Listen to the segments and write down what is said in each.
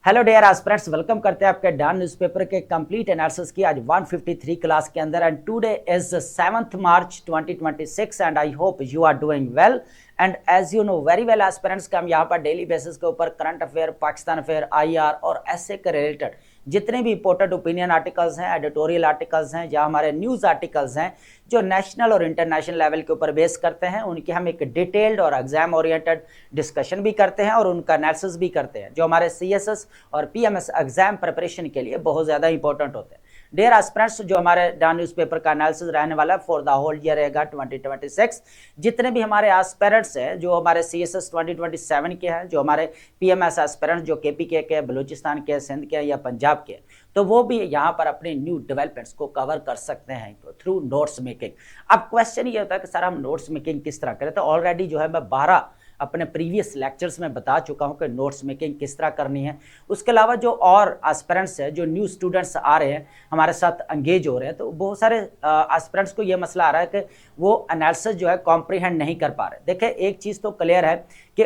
Hello dear aspirants, welcome करते हैं आपके डॉन न्यूज़पेपर के कंप्लीट एनालिसिस की आज 153 क्लास के अंदर। And today is 7th March 2026 and I hope you are doing well. And as you know very well aspirants कि हम यहाँ पर डेली बेसिस के ऊपर current affair, Pakistan affair, IR और ऐसे के रिलेटेड जितने भी इंपॉर्टेंट ओपिनियन आर्टिकल्स हैं, एडिटोरियल आर्टिकल्स हैं या हमारे न्यूज़ आर्टिकल्स हैं जो नेशनल और इंटरनेशनल लेवल के ऊपर बेस करते हैं, उनकी हम एक डिटेल्ड और एग्जाम ओरिएंटेड डिस्कशन भी करते हैं और उनका एनालिसिस भी करते हैं जो हमारे सीएसएस और पीएमएस एग्जाम प्रिपरेशन के लिए बहुत ज़्यादा इंपॉर्टेंट होते हैं। डियर एस्पिरेंट्स, जो हमारे डॉन न्यूज़पेपर का एनालिसिस रहने वाला है फॉर द होल ईयर रहेगा 2026। जितने भी हमारे एस्पिरेंट्स हैं जो हमारे सीएसएस 2027 के हैं, जो हमारे पीएमएस एस्पिरेंट्स जो केपी के, बलूचिस्तान के, सिंध के या पंजाब के, तो वो भी यहाँ पर अपने न्यू डेवलपमेंट्स को कवर कर सकते हैं थ्रू नोट्स मेकिंग। अब क्वेश्चन ये होता है कि सर हम नोट्स मेकिंग किस तरह करें, तो ऑलरेडी जो है मैं 12 अपने प्रीवियस लेक्चर्स में बता चुका हूं कि नोट्स मेकिंग किस तरह करनी है। उसके अलावा जो और एस्पिरेंट्स है, जो न्यू स्टूडेंट्स आ रहे हैं हमारे साथ एंगेज हो रहे हैं, तो बहुत सारे एस्पिरेंट्स को ये मसला आ रहा है कि वो एनालिसिस जो है कॉम्प्रीहेंड नहीं कर पा रहे। देखिए एक चीज़ तो क्लियर है कि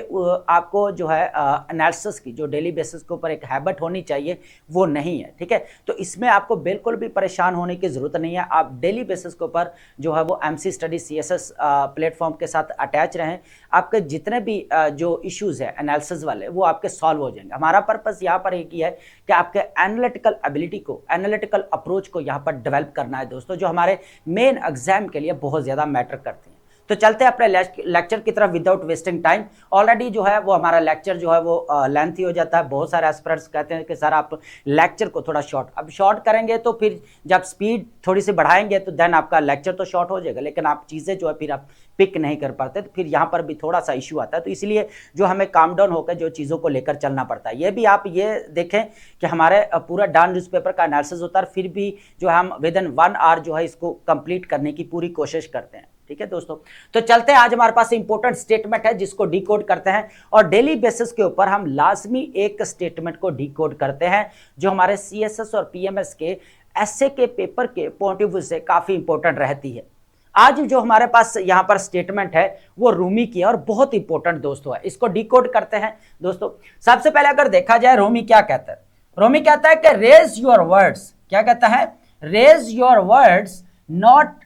आपको जो है एनालिसिस की जो डेली बेसिस के ऊपर एक हैबिट होनी चाहिए वो नहीं है, ठीक है। तो इसमें आपको बिल्कुल भी परेशान होने की ज़रूरत नहीं है। आप डेली बेसिस के ऊपर जो है वो एमसी स्टडी सीएसएस प्लेटफॉर्म के साथ अटैच रहें। आपके जितने भी जो इश्यूज़ है एनालिसिस वाले वो आपके सॉल्व हो जाएंगे। हमारा पर्पस यहाँ पर एक ही है कि आपके एनालिटिकल एबिलिटी को, एनालिटिकल अप्रोच को यहाँ पर डेवलप करना है दोस्तों, जो हमारे मेन एग्जाम के लिए बहुत ज़्यादा मैटर करते हैं। तो चलते हैं अपने लेक्चर की तरफ विदाउट वेस्टिंग टाइम। ऑलरेडी जो है वो हमारा लेक्चर जो है वो लेंथी हो जाता है। बहुत सारे एस्पिरेंट्स कहते हैं कि सर आप लेक्चर को थोड़ा शॉर्ट, अब शॉर्ट करेंगे तो फिर जब स्पीड थोड़ी सी बढ़ाएंगे तो देन आपका लेक्चर तो शॉर्ट हो जाएगा, लेकिन आप चीज़ें जो है फिर आप पिक नहीं कर पाते, तो फिर यहाँ पर भी थोड़ा सा इशू आता है। तो इसलिए जो हमें काम डाउन होकर जो चीज़ों को लेकर चलना पड़ता है। ये भी आप ये देखें कि हमारे पूरा डॉन न्यूज़पेपर का एनालिसिस होता है, फिर भी जो हम विद इन 1 आवर जो है इसको कंप्लीट करने की पूरी कोशिश करते हैं, ठीक है दोस्तों। तो चलते हैं, आज हमारे पास इंपॉर्टेंट स्टेटमेंट है जिसको डिकोड करते हैं और डेली बेसिस के ऊपर हम लाजमी एक स्टेटमेंट को डिकोड करते हैं जो हमारे सीएसएस और पीएमएस के एसए के पेपर के पॉइंट ऑफ व्यू से काफी इंपॉर्टेंट रहती है। आज जो हमारे पास यहाँ पर स्टेटमेंट है वो रूमी की है और बहुत इंपॉर्टेंट दोस्तों है। इसको डिकोड करते हैं दोस्तों। सबसे पहले अगर देखा जाए रूमी क्या कहता है, रूमी कहता है कि रेज योर वर्ड्स, क्या कहता है, raise your words not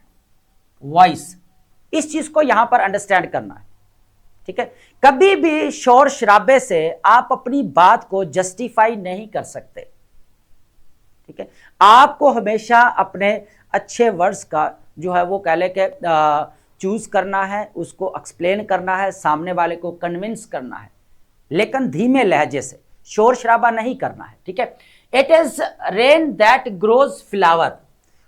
voice. इस चीज को यहां पर अंडरस्टैंड करना है, ठीक है। कभी भी शोर शराबे से आप अपनी बात को जस्टिफाई नहीं कर सकते, ठीक है। आपको हमेशा अपने अच्छे वर्ड्स का जो है वो कह ले के चूज करना है, उसको एक्सप्लेन करना है, सामने वाले को कन्विंस करना है, लेकिन धीमे लहजे से, शोर शराबा नहीं करना है, ठीक है। It is rain that grows flower,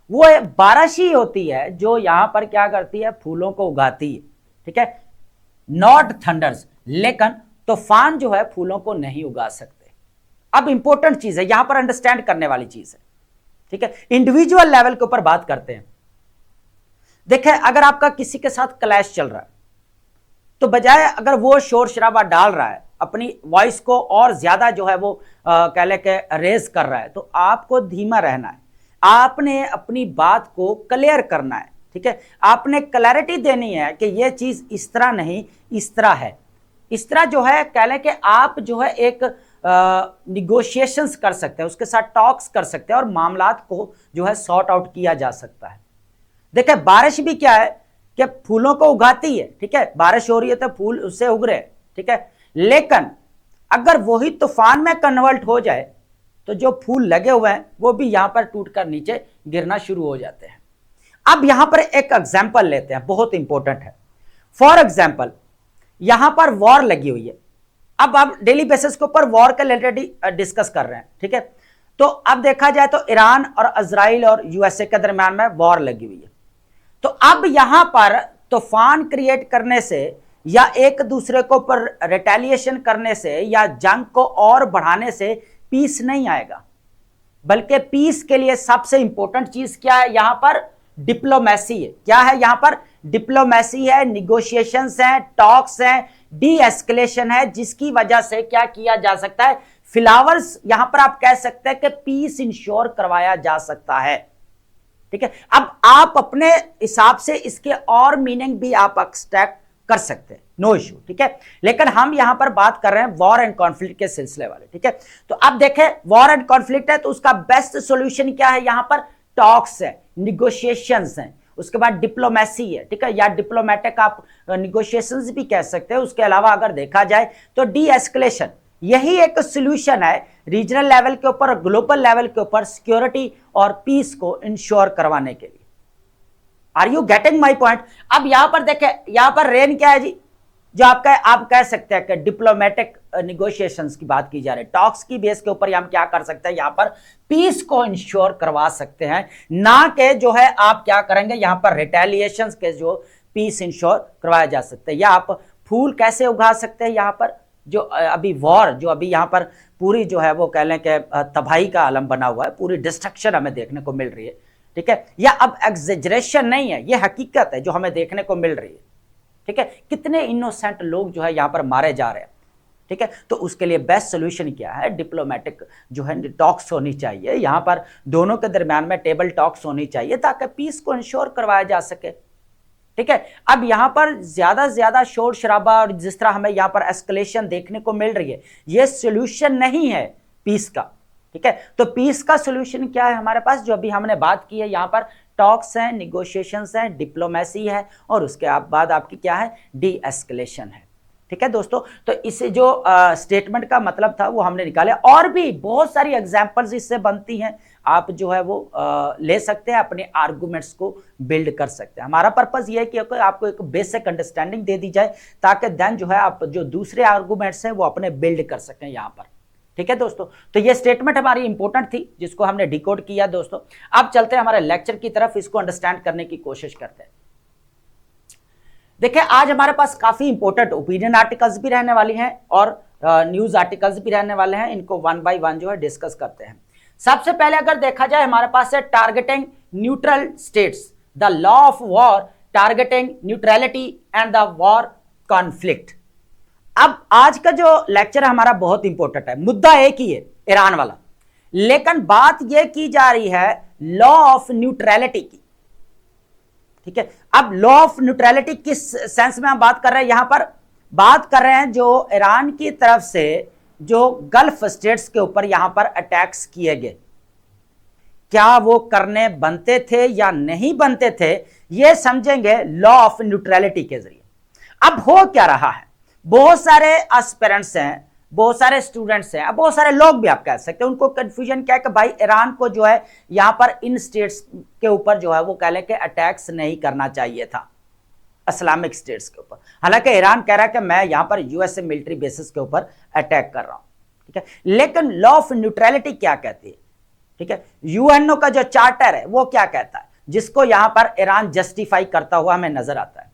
वो बारिश ही होती है जो यहां पर क्या करती है, फूलों को उगाती है, ठीक है। नॉट थंडर्स, लेकिन तूफान जो है फूलों को नहीं उगा सकते। अब इंपॉर्टेंट चीज है यहां पर अंडरस्टैंड करने वाली चीज है, ठीक है। इंडिविजुअल लेवल के ऊपर बात करते हैं। देखें अगर आपका किसी के साथ क्लैश चल रहा है तो बजाय अगर वो शोर शराबा डाल रहा है, अपनी वॉइस को और ज्यादा जो है वो कह ले के रेज कर रहा है, तो आपको धीमा रहना है। आपने अपनी बात को क्लियर करना है, ठीक है। आपने क्लैरिटी देनी है कि ये चीज इस तरह नहीं इस तरह है। इस तरह जो है कह लें कि आप जो है एक निगोशिएशंस कर सकते हैं, उसके साथ टॉक्स कर सकते हैं और मामलात को जो है सॉर्ट आउट किया जा सकता है। देखिए बारिश भी क्या है कि फूलों को उगाती है, ठीक है। बारिश हो रही है तो फूल उससे उग रहे हैं, ठीक है। लेकिन अगर वही तूफान में कन्वर्ट हो जाए तो जो फूल लगे हुए हैं वो भी यहां पर टूटकर नीचे गिरना शुरू हो जाते हैं। अब यहां पर एक एग्जांपल लेते हैं, बहुत इंपॉर्टेंट है। फॉर एग्जांपल यहां पर वॉर लगी हुई है। अब आप डेली बेसिस के ऊपर वॉर का रिलेटेड डिस्कस कर रहे हैं, ठीक है। तो अब देखा जाए तो ईरान और इजराइल और यूएसए के दरमियान में वॉर लगी हुई है। तो अब यहां पर तूफान क्रिएट करने से या एक दूसरे को पर रिटेलिएशन करने से या जंग को और बढ़ाने से पीस नहीं आएगा, बल्कि पीस के लिए सबसे इंपॉर्टेंट चीज क्या है, यहां पर डिप्लोमेसी है। क्या है यहां पर, डिप्लोमेसी है, निगोशिएशंस हैं, टॉक्स हैं, डी एस्केलेशन है, जिसकी वजह से क्या किया जा सकता है, फ्लावर्स यहां पर आप कह सकते हैं कि पीस इंश्योर करवाया जा सकता है, ठीक है। अब आप अपने हिसाब से इसके और मीनिंग भी आप एक्सट्रैक्ट कर सकते हैं, नो इश्यू, ठीक है। लेकिन हम यहां पर बात कर रहे हैं वॉर एंड कॉन्फ्लिक्ट के सिलसिले वाले, ठीक है। तो अब देखें वॉर एंड कॉन्फ्लिक्ट है तो उसका बेस्ट सॉल्यूशन क्या है, यहां पर टॉक्स है, निगोशिएशंस हैं, उसके बाद डिप्लोमेसी है, ठीक है, या डिप्लोमेटिक आप निगोशिएशंस भी कह सकते हैं। उसके अलावा अगर देखा जाए तो डी एस्केलेशन, यही एक सॉल्यूशन है रीजनल लेवल के ऊपर, ग्लोबल लेवल के ऊपर सिक्योरिटी और पीस को इंश्योर करवाने के लिए। Are you getting my point? अब यहां पर देखें, यहां पर रेन क्या है जी, जो आप कह सकते हैं कि डिप्लोमेटिक निगोशिएशंस की बात की जा रही है, टॉक्स की बेस के ऊपर हम क्या कर सकते हैं, यहां पर पीस को इंश्योर करवा सकते हैं, ना कि जो है आप क्या करेंगे यहां पर रिटेलिएशंस के जो पीस इंश्योर करवाया जा सकते हैं। या आप फूल कैसे उगा सकते हैं, यहां पर जो अभी वॉर जो अभी यहां पर पूरी जो है वो कह लें कि तबाही का आलम बना हुआ है, पूरी डिस्ट्रक्शन हमें देखने को मिल रही है, ठीक है। या अब एग्जेजरेशन नहीं है, ये हकीकत है जो हमें देखने को मिल रही है, ठीक है। कितने इनोसेंट लोग जो है यहां पर मारे जा रहे हैं, ठीक है। तो उसके लिए बेस्ट सोल्यूशन क्या है, डिप्लोमेटिक जो है टॉक्स होनी चाहिए, यहां पर दोनों के दरमियान में टेबल टॉक्स होनी चाहिए ताकि पीस को इंश्योर करवाया जा सके, ठीक है। अब यहां पर ज्यादा से ज्यादा शोर शराबा और जिस तरह हमें यहां पर एस्केलेशन देखने को मिल रही है, यह सोल्यूशन नहीं है पीस का, ठीक है। तो पीस का सोल्यूशन क्या है हमारे पास, जो अभी हमने बात की है, यहां पर टॉक्स हैं, निगोशिएशंस हैं, डिप्लोमेसी है और उसके बाद आपकी क्या है, डी एस्केलेशन है, ठीक है दोस्तों। तो इसे जो स्टेटमेंट का मतलब था वो हमने निकाले, और भी बहुत सारी एग्जांपल्स इससे बनती हैं, आप जो है वो ले सकते हैं, अपने आर्गुमेंट्स को बिल्ड कर सकते हैं। हमारा पर्पस ये है कि आपको एक बेसिक अंडरस्टैंडिंग दे दी जाए ताकि देन जो है आप जो दूसरे आर्गुमेंट्स हैं वो अपने बिल्ड कर सकें यहां पर, ठीक है दोस्तों। तो ये स्टेटमेंट हमारी इंपॉर्टेंट थी जिसको हमने डिकोड किया दोस्तों। अब चलते हैं हमारे लेक्चर की तरफ, इसको अंडरस्टैंड करने की कोशिश करते हैं। देखिए आज हमारे पास काफी इंपॉर्टेंट ओपिनियन आर्टिकल्स भी रहने वाली हैं और न्यूज आर्टिकल्स भी रहने वाले हैं, इनको वन बाय वन जो है डिस्कस करते हैं। सबसे पहले अगर देखा जाए हमारे पास है targeting neutral states, the law of war, targeting neutrality and the war conflict. अब आज का जो लेक्चर हमारा बहुत इंपॉर्टेंट है, मुद्दा एक ही है ईरान वाला, लेकिन बात यह की जा रही है लॉ ऑफ न्यूट्रलिटी की, ठीक है। अब लॉ ऑफ न्यूट्रलिटी किस सेंस में हम बात कर रहे हैं, यहां पर बात कर रहे हैं जो ईरान की तरफ से जो गल्फ स्टेट्स के ऊपर यहां पर अटैक्स किए गए, क्या वो करने बनते थे या नहीं बनते थे, ये समझेंगे लॉ ऑफ न्यूट्रलिटी के जरिए। अब हो क्या रहा है, बहुत सारे एस्पिरेंट्स हैं, बहुत सारे स्टूडेंट्स हैं, बहुत सारे लोग भी आप कह सकते हैं, उनको कंफ्यूजन क्या है कि भाई ईरान को जो है यहां पर इन स्टेट्स के ऊपर जो है वो कह लें कि अटैक्स नहीं करना चाहिए था, इस्लामिक स्टेट्स के ऊपर। हालांकि ईरान कह रहा है कि मैं यहां पर यूएसए मिलिट्री बेसिस के ऊपर अटैक कर रहा हूं, ठीक है। लेकिन लॉ ऑफ न्यूट्रलिटी क्या कहती है, ठीक है, यूएनओ का जो चार्टर है वो क्या कहता है, जिसको यहां पर ईरान जस्टिफाई करता हुआ हमें नजर आता है।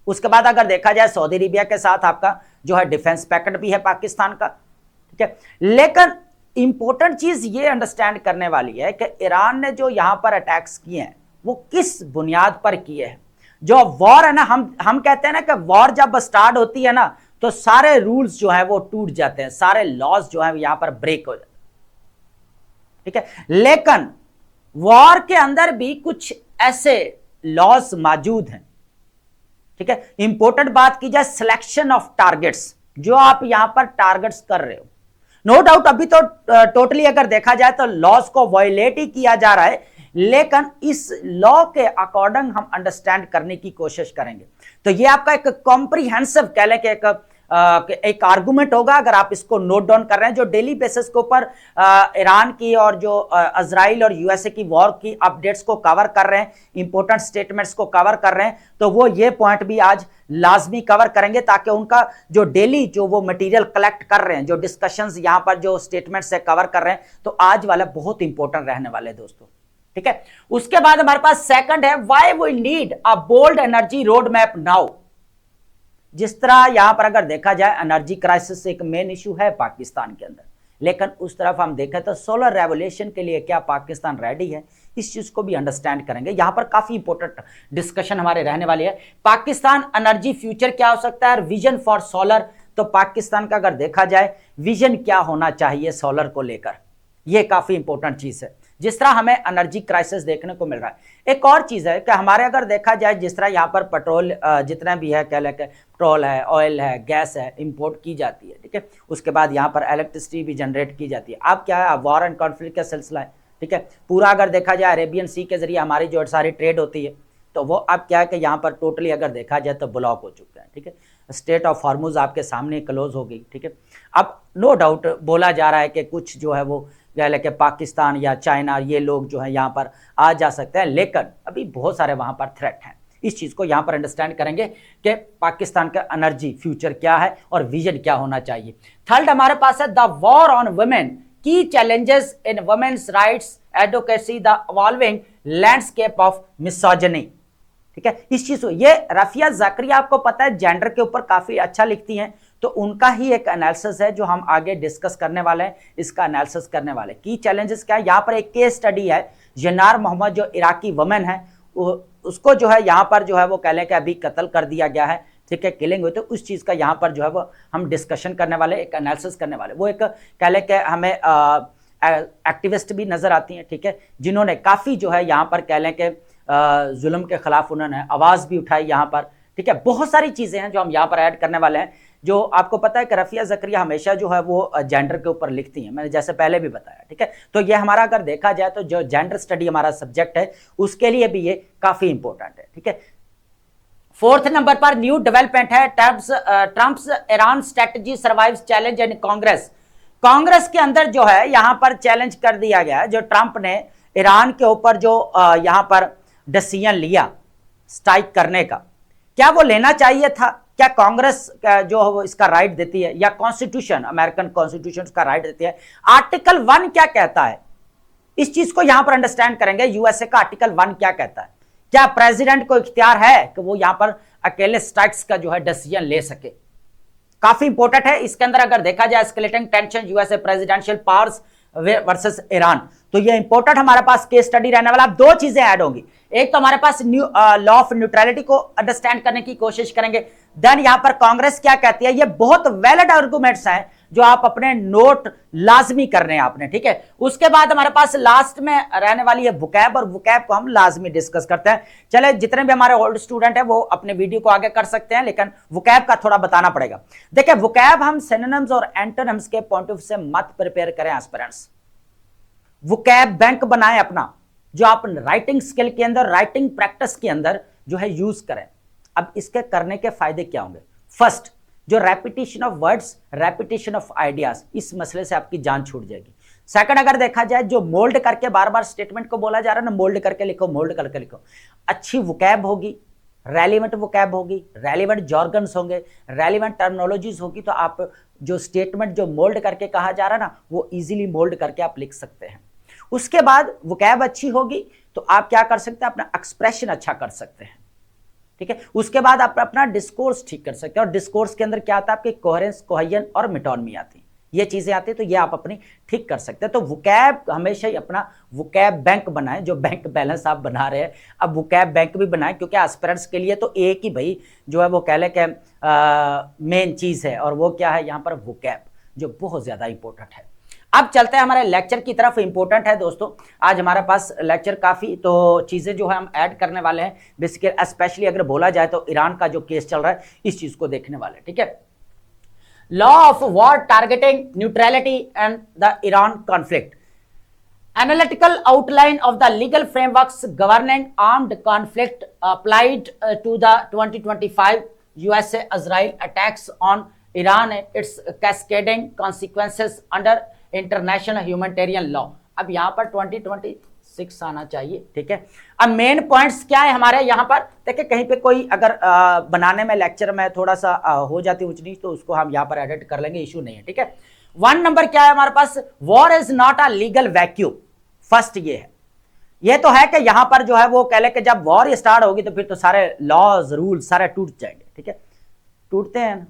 उसके बाद अगर देखा जाए सऊदी अरेबिया के साथ आपका जो है डिफेंस पैक्ट भी है पाकिस्तान का, ठीक है। लेकिन इंपॉर्टेंट चीज ये अंडरस्टैंड करने वाली है कि ईरान ने जो यहां पर अटैक्स किए हैं वो किस बुनियाद पर किए हैं। जो वॉर है ना, हम कहते हैं ना कि वॉर जब स्टार्ट होती है ना तो सारे रूल्स जो है वो टूट जाते हैं, सारे लॉज जो है यहां पर ब्रेक हो जाते हैं, ठीक है। लेकिन वॉर के अंदर भी कुछ ऐसे लॉज मौजूद हैं, ठीक है। इंपॉर्टेंट बात की जाए सिलेक्शन ऑफ टारगेट्स, जो आप यहां पर टारगेट्स कर रहे हो, नो डाउट अभी तो टोटली अगर देखा जाए तो लॉज को वायलेट ही किया जा रहा है, लेकिन इस लॉ के अकॉर्डिंग हम अंडरस्टैंड करने की कोशिश करेंगे। तो ये आपका एक कॉम्प्रिहेंसिव कह लें कि एक आर्गुमेंट होगा अगर आप इसको नोट डाउन कर रहे हैं, जो डेली बेसिस के ऊपर ईरान की और जो इजराइल और यूएसए की वॉर की अपडेट्स को कवर कर रहे हैं, इंपॉर्टेंट स्टेटमेंट्स को कवर कर रहे हैं, तो वो ये पॉइंट भी आज लाजमी कवर करेंगे ताकि उनका जो डेली जो वो मटेरियल कलेक्ट कर रहे हैं, जो डिस्कशंस यहां पर जो स्टेटमेंट्स है कवर कर रहे हैं, तो आज वाला बहुत इंपॉर्टेंट रहने वाले दोस्तों, ठीक है। उसके बाद हमारे पास सेकंड है why we need a bold energy road map now. जिस तरह यहां पर अगर देखा जाए एनर्जी क्राइसिस एक मेन इशू है पाकिस्तान के अंदर, लेकिन उस तरफ हम देखें तो सोलर रेवोल्यूशन के लिए क्या पाकिस्तान रेडी है, इस चीज को भी अंडरस्टैंड करेंगे। यहां पर काफी इंपॉर्टेंट डिस्कशन हमारे रहने वाली है। पाकिस्तान एनर्जी फ्यूचर क्या हो सकता है, विजन फॉर सोलर, तो पाकिस्तान का अगर देखा जाए विजन क्या होना चाहिए सोलर को लेकर, यह काफी इंपॉर्टेंट चीज है। जिस तरह हमें एनर्जी क्राइसिस देखने को मिल रहा है। एक और चीज है कि हमारे अगर देखा जाए जिस तरह यहाँ पर पेट्रोल जितना भी है कह लेकर पेट्रोल है, ऑयल है, गैस है, इंपोर्ट की जाती है, ठीक है। उसके बाद यहाँ पर इलेक्ट्रिसिटी भी जनरेट की जाती है। अब क्या है, वॉर एंड कॉन्फ्लिक्ट का सिलसिला है, ठीक है। पूरा अगर देखा जाए अरेबियन सी के जरिए हमारी जो सारी ट्रेड होती है, तो वो अब क्या है कि यहाँ पर टोटली अगर देखा जाए तो ब्लॉक हो चुका है, ठीक है। स्टेट ऑफ हॉर्मुज आपके सामने क्लोज हो गई, ठीक है। अब नो डाउट बोला जा रहा है कि कुछ जो है वो कि पाकिस्तान या चाइना ये लोग जो है यहाँ पर आ जा सकते हैं, लेकिन अभी बहुत सारे वहाँ पर थ्रेट हैं। इस चीज़ को यहाँ पर अंडरस्टैंड करेंगे कि पाकिस्तान का एनर्जी फ्यूचर क्या है और विजन क्या होना चाहिए। थर्ड हमारे पास है द वॉर ऑन वुमेन, की challenges in women's rights advocacy, the evolving landscape of misogyny, ठीक है। इस चीज को ये रफिया ज़करिया आपको पता है जेंडर के ऊपर काफी अच्छा लिखती हैं, तो उनका ही एक एनालिसिस है जो हम आगे डिस्कस करने वाले हैं, इसका एनालिसिस करने वाले। की चैलेंजेस क्या है, यहाँ पर एक केस स्टडी है, जनार मोहम्मद जो इराकी वुमेन है उसको जो है यहाँ पर जो है वो कह लें कि अभी कत्ल कर दिया गया है, ठीक है, किलिंग हुई। तो उस चीज़ का यहाँ पर जो है वो हम डिस्कशन करने वाले, एक एनालिसिस करने वाले। वो एक कह लें कि हमें एक्टिविस्ट भी नजर आती हैं, ठीक है, जिन्होंने काफ़ी जो है यहाँ पर कह लें कि जुल्म के खिलाफ उन्होंने आवाज़ भी उठाई यहाँ पर, ठीक है। बहुत सारी चीज़ें हैं जो हम यहाँ पर ऐड करने वाले हैं। जो आपको पता है कि रफिया ज़करिया हमेशा जो है वो जेंडर के ऊपर लिखती हैं, मैंने जैसे पहले भी बताया, ठीक है। तो ये हमारा अगर देखा जाए तो जो जेंडर स्टडी हमारा सब्जेक्ट है उसके लिए भी ये काफ़ी इंपॉर्टेंट है, ठीक है। फोर्थ नंबर पर न्यू डेवलपमेंट है, Trump's Iran strategy survives challenge in Congress. Congress के अंदर जो है यहाँ पर चैलेंज कर दिया गया, जो ट्रंप ने ईरान के ऊपर जो यहाँ पर डिसीजन लिया स्ट्राइक करने का, क्या वो लेना चाहिए था? क्या कांग्रेस जो है वो इसका राइट देती है, या कॉन्स्टिट्यूशन, अमेरिकन कॉन्स्टिट्यूशन उसका राइट देती है? आर्टिकल 1 क्या कहता है, इस चीज को यहां पर अंडरस्टैंड करेंगे। यूएसए का आर्टिकल 1 क्या कहता है? क्या प्रेसिडेंट को इख्तियार है कि वो यहां पर अकेले स्ट्राइक्स का जो है डिसीजन ले सके? काफी इंपॉर्टेंट है। इसके अंदर अगर देखा जाए escalating tension USA presidential powers versus Iran, तो ये इंपॉर्टेंट हमारे पास केस स्टडी रहने वाला। अब दो चीजें ऐड होंगी, एक तो हमारे पास लॉ ऑफ न्यूट्रलिटी को अंडरस्टैंड करने की कोशिश करेंगे, देन यहां पर कांग्रेस क्या कहती है। ये बहुत वैलिड आर्गुमेंट्स हैं जो आप अपने नोट लाजमी कर रहे हैं आपने, ठीक है। उसके बाद हमारे पास लास्ट में रहने वाली है वोकैब, और वोकैब को हम लाजमी डिस्कस करते हैं। चले जितने भी हमारे ओल्ड स्टूडेंट हैं वो अपने वीडियो को आगे कर सकते हैं, लेकिन वोकैब का थोड़ा बताना पड़ेगा। देखिए वोकैब हम सिनोनिम्स और एंटोनिम्स के पॉइंट ऑफ व्यू से मत प्रिपेयर करें एस्पिरेंट्स। वोकैब बैंक बनाएं अपना, जो आप राइटिंग स्किल के अंदर, राइटिंग प्रैक्टिस के अंदर जो है यूज करें। अब इसके करने के फायदे क्या होंगे? फर्स्ट, जो repetition of words, repetition of ideas, इस मसले से आपकी जान छूट जाएगी। सेकंड, अगर देखा जाए जो मोल्ड करके बार बार स्टेटमेंट को बोला जा रहा है ना, मोल्ड करके लिखो, मोल्ड करके लिखो, अच्छी वोकैब होगी, रेलिवेंट वोकैब होगी, रेलिवेंट जॉर्गन्स होंगे, रेलिवेंट टर्मिनोलॉजीज होगी, तो आप जो स्टेटमेंट जो मोल्ड करके कहा जा रहा है ना, वो इजीली मोल्ड करके आप लिख सकते हैं। उसके बाद वोकैब अच्छी होगी तो आप क्या कर सकते हैं, अपना एक्सप्रेशन अच्छा कर सकते हैं, ठीक है। उसके बाद आप अपना डिस्कोर्स ठीक कर सकते हैं, और डिस्कोर्स के अंदर क्या आता है, आपकी कोहेरेंस, कोहेजन और मेटोनमी आती है, ये चीजें आती है, तो ये आप अपनी ठीक कर सकते हैं। तो वोकैब हमेशा ही अपना वोकैब बैंक बनाएं, जो बैंक बैलेंस आप बना रहे हैं, अब वोकैब बैंक भी बनाएं, क्योंकि एस्पिरेंट्स के लिए तो एक ही भाई जो है वो कह लें कि मेन चीज है, और वो क्या है यहाँ पर वोकैब, जो बहुत ज्यादा इंपॉर्टेंट है। अब चलते हैं हमारे लेक्चर की तरफ। इंपॉर्टेंट है दोस्तों, आज हमारे पास लेक्चर काफ़ी तो चीज़ें जो है हम ऐड करने वाले हैं, बेसिकली स्पेशली अगर बोला जाए तो ईरान का जो केस चल रहा है इस चीज़ को देखने वाले, ठीक है। Law of war targeting neutrality and the Iran conflict, analytical outline of the legal frameworks governing armed conflict applied to the 2025 USA Israel attacks on Iran and its cascading consequences under international humanitarian law. अब यहाँ पर 2026 आना चाहिए, ठीक है। अब main points क्या है हमारे यहाँ पर, देखिए कहीं पे कोई अगर बनाने में लेक्चर में थोड़ा सा हो जाती ऊंच नीच, तो उसको हम यहाँ पर एडिट कर लेंगे, इशू नहीं है, ठीक है। 1 नंबर क्या है हमारे पास, war is not a legal vacuum. First ये है, ये तो है कि यहाँ पर जो है वो कह ले कि जब वॉर स्टार्ट होगी तो फिर तो सारे लॉज रूल सारे टूट जाएंगे, ठीक है, टूटते हैं ना,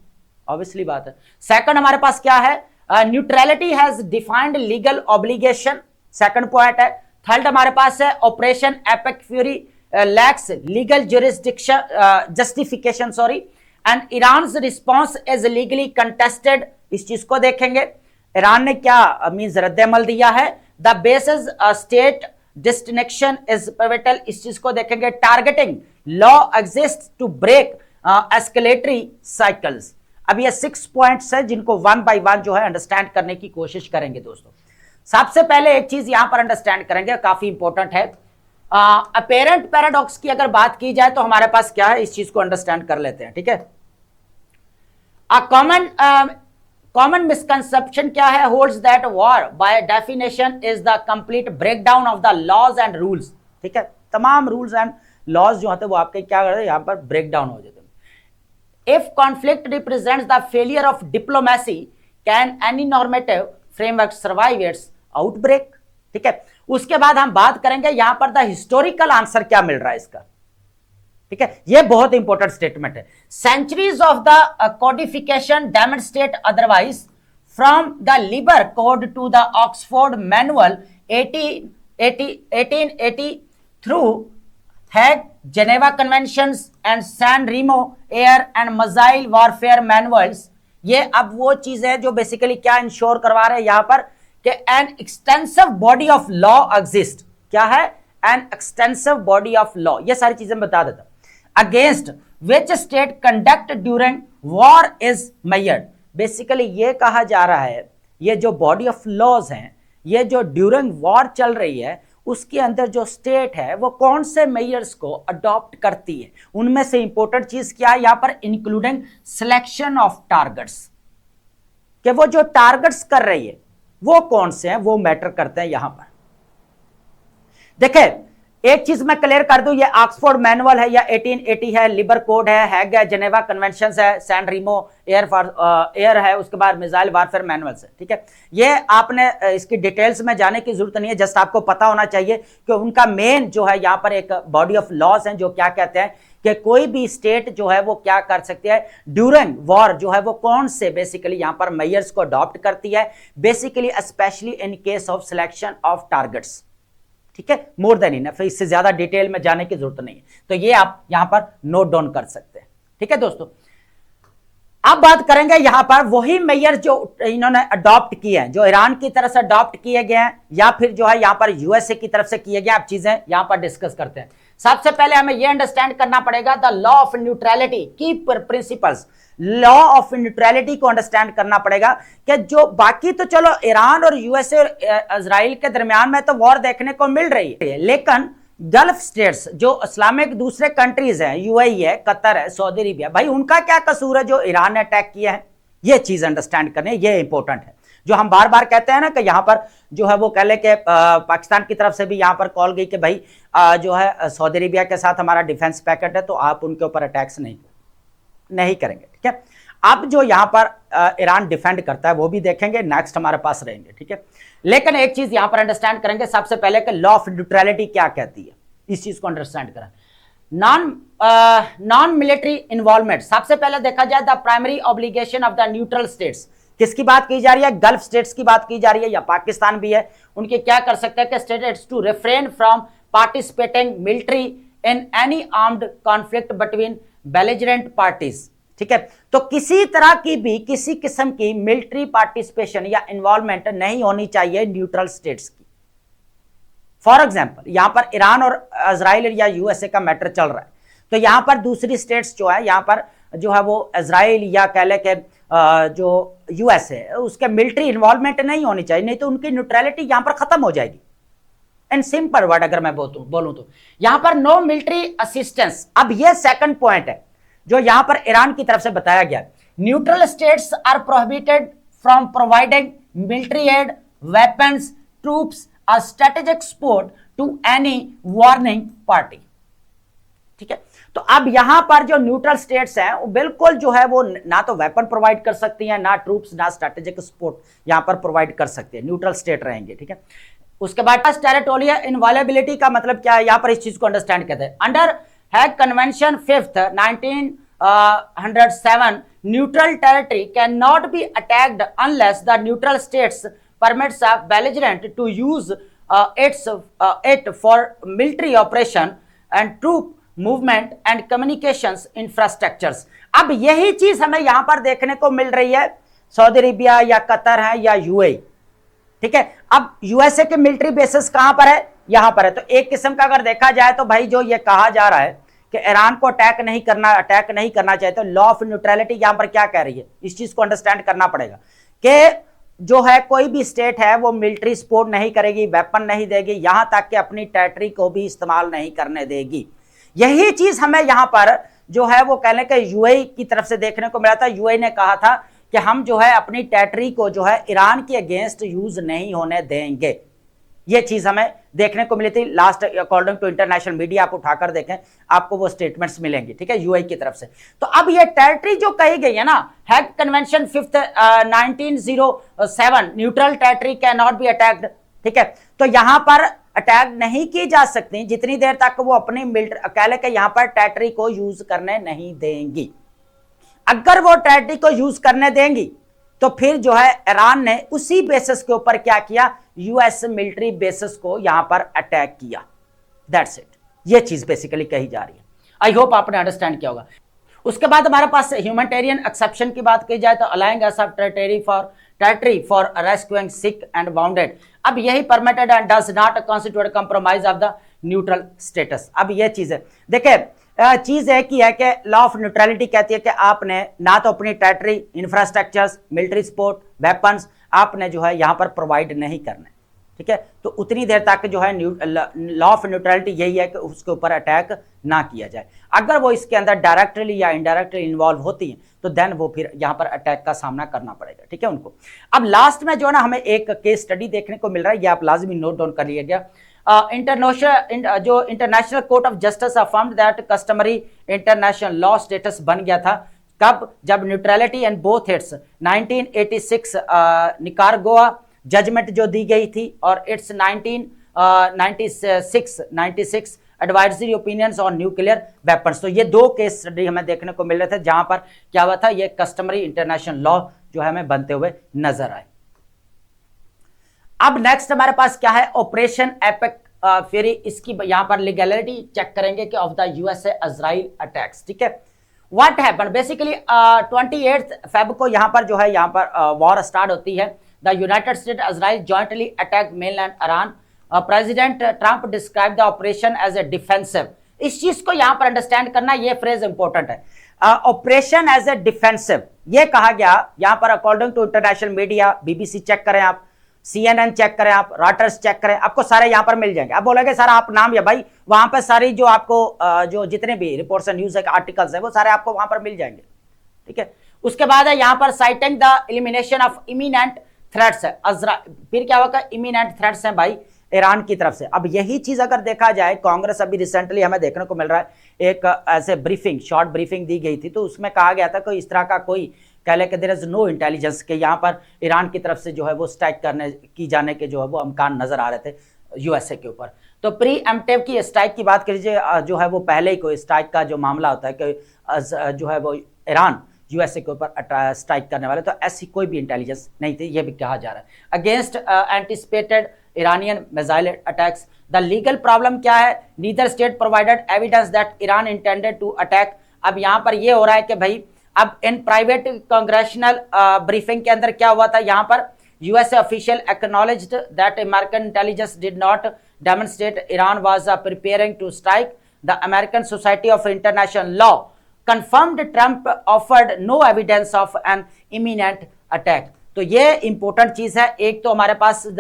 ऑब्वियसली बात है। सेकंड हमारे पास क्या है, neutrality has defined legal obligation, second point है। थर्ड हमारे पास है operation epic fury lakhs legal jurisdiction justification sorry and Iran response is legally contested, इस चीज को देखेंगे। ईरान ने क्या मींस रद्द अमल दिया है, the basis state destination is pivotal, इस चीज को देखेंगे। Targeting law exist to break escalatory cycles. अब ये 6 पॉइंट्स है जिनको वन बाय वन जो है अंडरस्टैंड करने की कोशिश करेंगे दोस्तों। सबसे पहले एक चीज यहां पर अंडरस्टैंड करेंगे, काफी इंपॉर्टेंट है। अपेरेंट पैराडॉक्स की अगर बात की जाए तो हमारे पास क्या है, इस चीज को अंडरस्टैंड कर लेते हैं, ठीक है। कॉमन मिसकंसेप्शन क्या है, holds that war by definition is the complete breakdown of the laws and rules, ठीक है। तमाम रूल्स एंड लॉज जो होते हैं वो आपके क्या करते हैं, यहां पर ब्रेक डाउन हो जाते हैं। If conflict represents the failure of diplomacy can any normative framework survive it's outbreak, ठीक है। उसके बाद हम बात करेंगे यहां पर द हिस्टोरिकल आंसर क्या मिल रहा है इसका, ठीक है। ये बहुत इंपॉर्टेंट स्टेटमेंट है। Centuries of the codification demonstrate otherwise from the Lieber code to the Oxford manual 1880 through Hague Geneva conventions and San Remo air and missile warfare manuals. ये अब वो चीज है जो बेसिकली क्या इंश्योर करवा रहे हैं यहां पर कि an extensive body of law exist, क्या है, an extensive body of law, ये सारी चीजें बता देता। Against which state conduct during war is measured, basically ये कहा जा रहा है ये जो बॉडी ऑफ लॉज हैं, ये जो ड्यूरिंग वॉर चल रही है उसके अंदर जो स्टेट है वो कौन से मेजर्स को अडॉप्ट करती है। उनमें से इंपॉर्टेंट चीज क्या है यहां पर, इंक्लूडिंग सिलेक्शन ऑफ टारगेट्स, कि वो जो टारगेट्स कर रही है वो कौन से हैं, वो मैटर करते हैं यहां पर। देखिए एक चीज मैं क्लियर कर दूं, ये ऑक्सफोर्ड मैनुअल है या 1880 है, लिबर कोड है जेनेवा कन्वेंशंस है, सैन रीमो एयर है, उसके बाद मिसाइल वारफेयर मैनुअल्स है, ठीक है। ये आपने इसकी डिटेल्स में जाने की जरूरत नहीं है, जस्ट आपको पता होना चाहिए कि उनका मेन जो है यहां पर एक बॉडी ऑफ लॉज है जो क्या कहते हैं कि कोई भी स्टेट जो है वो क्या कर सकती है ड्यूरिंग वॉर, जो है वो कौन से बेसिकली यहां पर मेजर्स को अडॉप्ट करती है, basically specially in case of selection of targets, ठीक है। मोर देन इनफ, इससे ज्यादा डिटेल में जाने की जरूरत नहीं है, तो ये आप यहां पर नोट डाउन कर सकते हैं, ठीक है दोस्तों। अब बात करेंगे यहां पर वही मेजर जो इन्होंने अडॉप्ट किए हैं, जो ईरान की तरफ से अडॉप्ट किए गए हैं या फिर जो है यहां पर यूएसए की तरफ से किए गए, आप चीजें यहां पर डिस्कस करते हैं। सबसे पहले हमें यह अंडरस्टैंड करना पड़ेगा द लॉ ऑफ न्यूट्रलिटी की प्रिंसिपल्स, लॉ ऑफ न्यूट्रलिटी को अंडरस्टैंड करना पड़ेगा कि जो बाकी तो चलो ईरान और यूएसए और इजराइल के दरमियान में तो वॉर देखने को मिल रही है, लेकिन गल्फ स्टेट्स जो इस्लामिक दूसरे कंट्रीज हैं, यूएई है, कतर है, सऊदी अरेबिया, भाई उनका क्या कसूर है जो ईरान ने अटैक किया है, ये चीज अंडरस्टैंड करनी है, ये इंपॉर्टेंट है। जो हम बार बार कहते हैं ना कि यहां पर जो है वो कह ले कि पाकिस्तान की तरफ से भी यहां पर कॉल गई कि भाई जो है सऊदी अरेबिया के साथ हमारा डिफेंस पैकेट है तो आप उनके ऊपर अटैक्स नहीं करेंगे, ठीक है। अब जो यहां पर ईरान डिफेंड करता है वो भी देखेंगे, नेक्स्ट हमारे पास रहेंगे, ठीक है। लेकिन एक चीज यहां पर अंडरस्टैंड करेंगे सबसे पहले कि लॉ ऑफ न्यूट्रलिटी क्या कहती है, इस चीज को अंडरस्टैंड करें। नॉन मिलिट्री इन्वॉल्वमेंट, सबसे पहले देखा जाए the primary obligation of the neutral states, किसकी बात की जा रही है, गल्फ स्टेट्स की बात की जा रही है या पाकिस्तान भी है, उनके क्या कर सकते हैं कि states to refrain from participating military in any armed conflict between belligerent parties, ठीक है। तो किसी तरह की भी किसी किस्म की मिलिट्री पार्टिसिपेशन या इन्वॉल्वमेंट नहीं होनी चाहिए न्यूट्रल स्टेट्स की। फॉर एग्जांपल यहां पर ईरान और इजराइल या यूएसए का मैटर चल रहा है, तो यहां पर दूसरी स्टेट्स जो है यहां पर जो है वो इजराइल या कह ले के जो यूएस है उसके मिलिट्री इन्वॉल्वमेंट नहीं होनी चाहिए, नहीं तो उनकी न्यूट्रलिटी यहां पर खत्म हो जाएगी। इन सिंपल वर्ड अगर मैं बोलूं तो यहां पर नो मिलिट्री असिस्टेंस। अब ये सेकंड पॉइंट है जो यहां पर ईरान की तरफ से बताया गया, neutral states are prohibited from providing military aid, weapons, troops और strategic support to any warning party, ठीक है। तो अब यहां पर जो न्यूट्रल स्टेट्स हैं वो बिल्कुल जो है वो ना तो वेपन प्रोवाइड कर सकती हैं, ना ट्रूप्स, ना स्ट्रेटेजिक सपोर्ट यहां पर प्रोवाइड कर सकते हैं, न्यूट्रल स्टेट रहेंगे, ठीक है। उसके बाद टेरिटोरियल इनवायलेबिलिटी का मतलब क्या है, यहां पर इस चीज को अंडरस्टैंड करते हैं। Under Hague convention 5th 1907 neutral territory can not be attacked unless the neutral states permits a belligerent to use it for military operation and troop movement and communications infrastructures. अब यही चीज हमें यहां पर देखने को मिल रही है सऊदी अरेबिया या कतर है या यूएई, ठीक है। अब यूएसए के मिलिट्री बेसिस कहां पर है, यहां पर है। तो एक किस्म का अगर देखा जाए तो भाई जो ये कहा जा रहा है कि ईरान को अटैक नहीं करना चाहिए, तो लॉ ऑफ न्यूट्रलिटी यहां पर क्या कह रही है, इस चीज को अंडरस्टैंड करना पड़ेगा कि जो है कोई भी स्टेट है वो मिलिट्री सपोर्ट नहीं करेगी, वेपन नहीं देगी, यहां तक कि अपनी टेरिटरी को भी इस्तेमाल नहीं करने देगी। यही चीज हमें यहां पर जो है वो कहने के यूएई की तरफ से देखने को मिला था। यूएई ने कहा था कि हम जो है अपनी टेरिटरी को जो है ईरान के अगेंस्ट यूज नहीं होने देंगे। ये चीज हमें देखने को मिली थी last, according to international media, आप उठाकर देखें आपको वो स्टेटमेंट्स मिलेंगी, ठीक है, यूएई की तरफ से। तो अब ये टेरिटरी जो कही गई है ना, Hague convention 5th 1907, neutral territory can not be attacked, ठीक है। तो यहां पर अटैक नहीं की जा सकती जितनी देर तक वो अपनी मिलिट्री कह ले के यहां पर टेरिटरी को यूज करने नहीं देंगी। अगर वो टेरिटरी को यूज करने देंगी तो फिर जो है ईरान ने उसी बेसिस के ऊपर क्या किया, यूएस मिलिट्री बेसिस को यहां पर अटैक किया। दैट्स इट, ये चीज बेसिकली कही जा रही है। आई होप आपने अंडरस्टैंड किया होगा। उसके बाद हमारे पास ह्यूमैनिटेरियन एक्सेप्शन की बात की जाए तो allowing us of territory for rescuing sick and bounded, अब यही permitted and does not constitute compromise of the neutral status. अब ये चीज है, देखिए चीज एक ही है कि लॉ ऑफ न्यूट्रलिटी कहती है कि आपने ना तो अपनी territory, infrastructures, military support, weapons आपने जो है यहां पर प्रोवाइड नहीं करने, ठीक है। तो उतनी देर तक जो है लॉ ऑफ न्यूट्रलिटी यही है कि उसके ऊपर अटैक ना किया जाए। अगर वो इसके अंदर डायरेक्टली या इनडायरेक्टली इन्वॉल्व होती हैं तो देन वो फिर यहां पर अटैक का सामना करना पड़ेगा, ठीक है उनको। अब लास्ट में जो है ना हमें एक केस स्टडी देखने को मिल रहा है, ये आप लाजमी नोट डाउन कर लीजिएगा। International Court of Justice affirmed that customary international law status बन गया था कब, जब neutrality and both its 1986 Nicaragua judgment जो दी गई थी और its 1996 advisory opinions on nuclear weapons. तो ये दो केस स्टडी हमें देखने को मिल रहे थे जहां पर क्या हुआ था, ये कस्टमरी इंटरनेशनल लॉ जो है हमें बनते हुए नजर आए। अब नेक्स्ट हमारे पास क्या है, ऑपरेशन एपिक फ्यूरी, इसकी यहां पर लीगैलिटी चेक करेंगे कि of the USA Israel attacks, ठीक है। व्हाट हैपेंड बेसिकली 28 फेब को यहां पर जो है यहां पर वॉर स्टार्ट होती है। The United State Israel jointly attack mainland Iran. President Trump describe the operation as a defensive. इस चीज को यहां पर अंडरस्टैंड करना, ये फ्रेज इंपॉर्टेंट है, ऑपरेशन एज ए डिफेंसिव ये कहा गया यहां पर according to international media. BBC check करें आप, CNN चेक करें आप, रॉयटर्स चेक करें, आपको सारे यहां पर मिल जाएंगे। आप बोलेंगे सर आप नाम या भाई, वहां पर सारी जो आपको जो जितने भी रिपोर्ट्स है, न्यूज है, आर्टिकल्स है, वो सारे आपको वहां पर मिल जाएंगे, ठीक है। उसके बाद है यहां पर citing the elimination of imminent threats है फिर क्या होगा, इमिनेंट थ्रेट्स हैं भाई ईरान की तरफ से। अब यही चीज अगर देखा जाए, कांग्रेस अभी रिसेंटली हमें देखने को मिल रहा है, एक ऐसे ब्रीफिंग, शॉर्ट ब्रीफिंग दी गई थी, तो उसमें कहा गया था कि इस तरह का कोई कह ले कि देयर इज नो इंटेलिजेंस के यहाँ पर ईरान की तरफ से जो है वो स्ट्राइक करने की जाने के जो है वो अमकान नजर आ रहे थे यूएसए के ऊपर। तो प्री एम्प्टिव की स्ट्राइक की बात कीजिए, जो है वो पहले ही कोई स्ट्राइक का जो मामला होता है कि जो है वो ईरान यूएसए के ऊपर स्ट्राइक करने वाले, तो ऐसी कोई भी इंटेलिजेंस नहीं थी, ये भी कहा जा रहा है। Against anticipated Iranian missile attacks, the legal problem क्या है, neither state provided evidence that Iran intended to attack. अब यहाँ पर ये हो रहा है कि भाई अब इन प्राइवेट कांग्रेशनल ब्रीफिंग के अंदर क्या हुआ था, यहाँ पर USA official acknowledged that American intelligence did not demonstrate Iran was preparing to strike. The American society of international law confirmed Trump offered no evidence of an imminent attack। तो ये important चीज है। एक तो हमारे पास the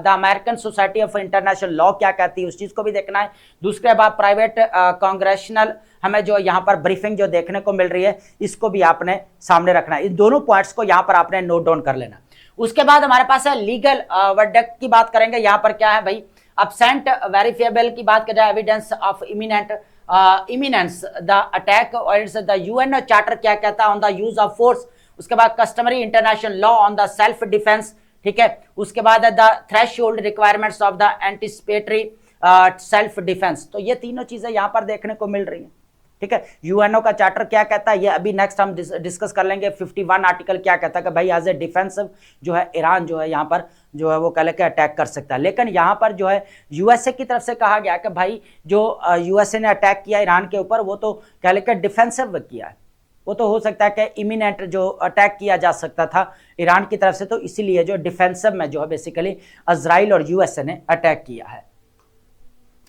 American society of international Law क्या कहती है, उस चीज को भी देखना है। दूसरे बाद प्राइवेट कांग्रेशनल हमें जो यहाँ पर ब्रीफिंग जो देखने को मिल रही है, इसको भी आपने सामने रखना है। इन दोनों पॉइंट्स को यहाँ पर आपने नोट डाउन कर लेना। उसके बाद हमारे पास है लीगल वर्डिक्ट की बात करेंगे। यहाँ पर क्या है भाई, absent वेरिफिएबल की बात करें, evidence of eminence the attack, और द यूएन चार्टर क्या कहता है on the use of force. उसके बाद customary international law on the self defence, ठीक है। उसके बाद है the threshold requirements of the anticipatory self defence. तो ये तीनों चीजें यहाँ पर देखने को मिल रही हैं, ठीक है। यूएनओ का चार्टर क्या कहता है, ये अभी नेक्स्ट हम डिस्कस कर लेंगे। 51 आर्टिकल क्या कहता है कि भाई एज ए डिफेंसिव जो है ईरान जो है यहाँ पर जो है वो कह लेके अटैक कर सकता है। लेकिन यहाँ पर जो है यूएसए की तरफ से कहा गया कि भाई जो यूएसए ने अटैक किया ईरान के ऊपर, वो तो कह लेकर डिफेंसिव किया है, वो तो हो सकता है कि इमिनेंट जो अटैक किया जा सकता था ईरान की तरफ से, तो इसीलिए जो डिफेंसिव में जो है बेसिकली इजराइल और यूएसए ने अटैक किया है।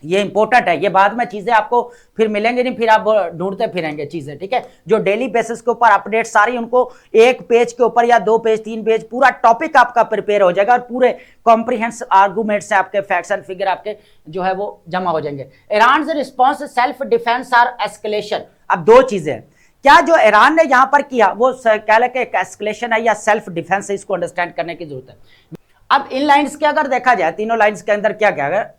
ये इंपॉर्टेंट है, ये बाद में चीजें आपको फिर मिलेंगे नहीं, फिर आप ढूंढते फिरेंगे चीजें, ठीक है। जो डेली बेसिस के ऊपर अपडेट सारी उनको एक पेज के ऊपर या 2 पेज 3 पेज पूरा टॉपिक आपका प्रिपेयर हो जाएगा और पूरे कॉम्प्रिहेंसिव आर्गूमेंट से आपके फैक्ट्स एंड फिगर आपके जो है वो जमा हो जाएंगे। Iran response self defence or escalation. अब दो चीजें, क्या जो ईरान ने यहां पर किया वो कह लें कि एक एस्केलेशन है या सेल्फ डिफेंस है, इसको अंडरस्टैंड करने की जरूरत है। अब इन लाइंस के अगर देखा जाए, तीनों लाइंस के अंदर क्या क्या है,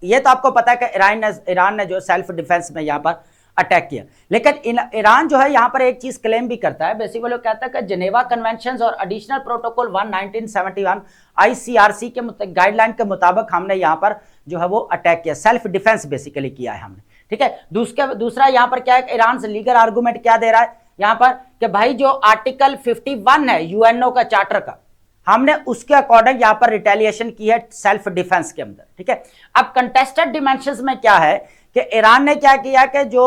ये तो आपको पता है कि ईरान ने जो सेल्फ डिफेंस में यहां पर अटैक किया, लेकिन ईरान जो है यहां पर एक चीज क्लेम भी करता है, बेसिकली वो कहता है कि जेनेवा कन्वेंशंस और एडिशनल प्रोटोकॉल 1971 आईसीआरसी के गाइडलाइन के मुताबिक हमने यहां पर जो है वो अटैक किया, सेल्फ डिफेंस बेसिकली किया है हमने, ठीक है। दूसरा यहां पर क्या है, ईरान से लीगल आर्गूमेंट क्या दे रहा है यहां पर कि भाई जो आर्टिकल 51 है यूएनओ का चार्टर का, हमने उसके अकॉर्डिंग यहां पर रिटेलिएशन की है सेल्फ डिफेंस के अंदर, ठीक है। अब कंटेस्टेड डिमेंशंस में क्या है कि ईरान ने क्या किया कि जो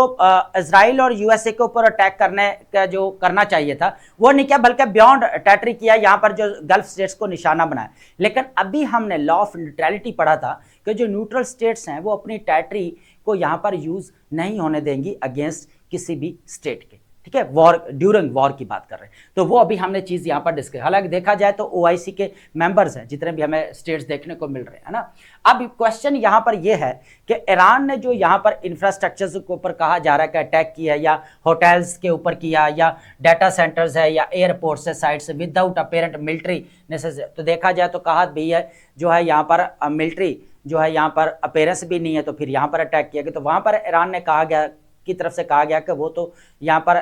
इजराइल और यूएसए के ऊपर अटैक करने का जो करना चाहिए था वो नहीं किया, बल्कि बियॉन्ड टेरिटरी किया, यहां पर जो गल्फ स्टेट्स को निशाना बनाया। लेकिन अभी हमने लॉ ऑफ न्यूट्रलिटी पढ़ा था कि जो न्यूट्रल स्टेट्स हैं वो अपनी टेरिटरी को यहां पर यूज नहीं होने देंगी अगेंस्ट किसी भी स्टेट के, ठीक है। वॉर, ड्यूरिंग वॉर की बात कर रहे हैं, तो वो अभी हमने चीज यहां पर डिस्कस, हालांकि देखा जाए तो ओआईसी के मेंबर्स हैं जितने भी हमें स्टेट्स देखने को मिल रहे हैं ना। अब क्वेश्चन यहां पर ये है कि ईरान ने जो यहां पर इंफ्रास्ट्रक्चर के ऊपर कहा जा रहा है कि अटैक किया, या होटल्स के ऊपर किया, या डाटा सेंटर्स है, या एयरपोर्ट से साइड से विदाउट अपेरेंट मिलिट्री नेसेसरी, तो देखा जाए तो कहा भी है जो है यहाँ पर मिलिट्री जो है यहाँ पर अपेरेंस भी नहीं है, तो फिर यहाँ पर अटैक किया गया। तो वहां पर ईरान ने कहा गया की तरफ से कहा गया कि वो तो यहाँ पर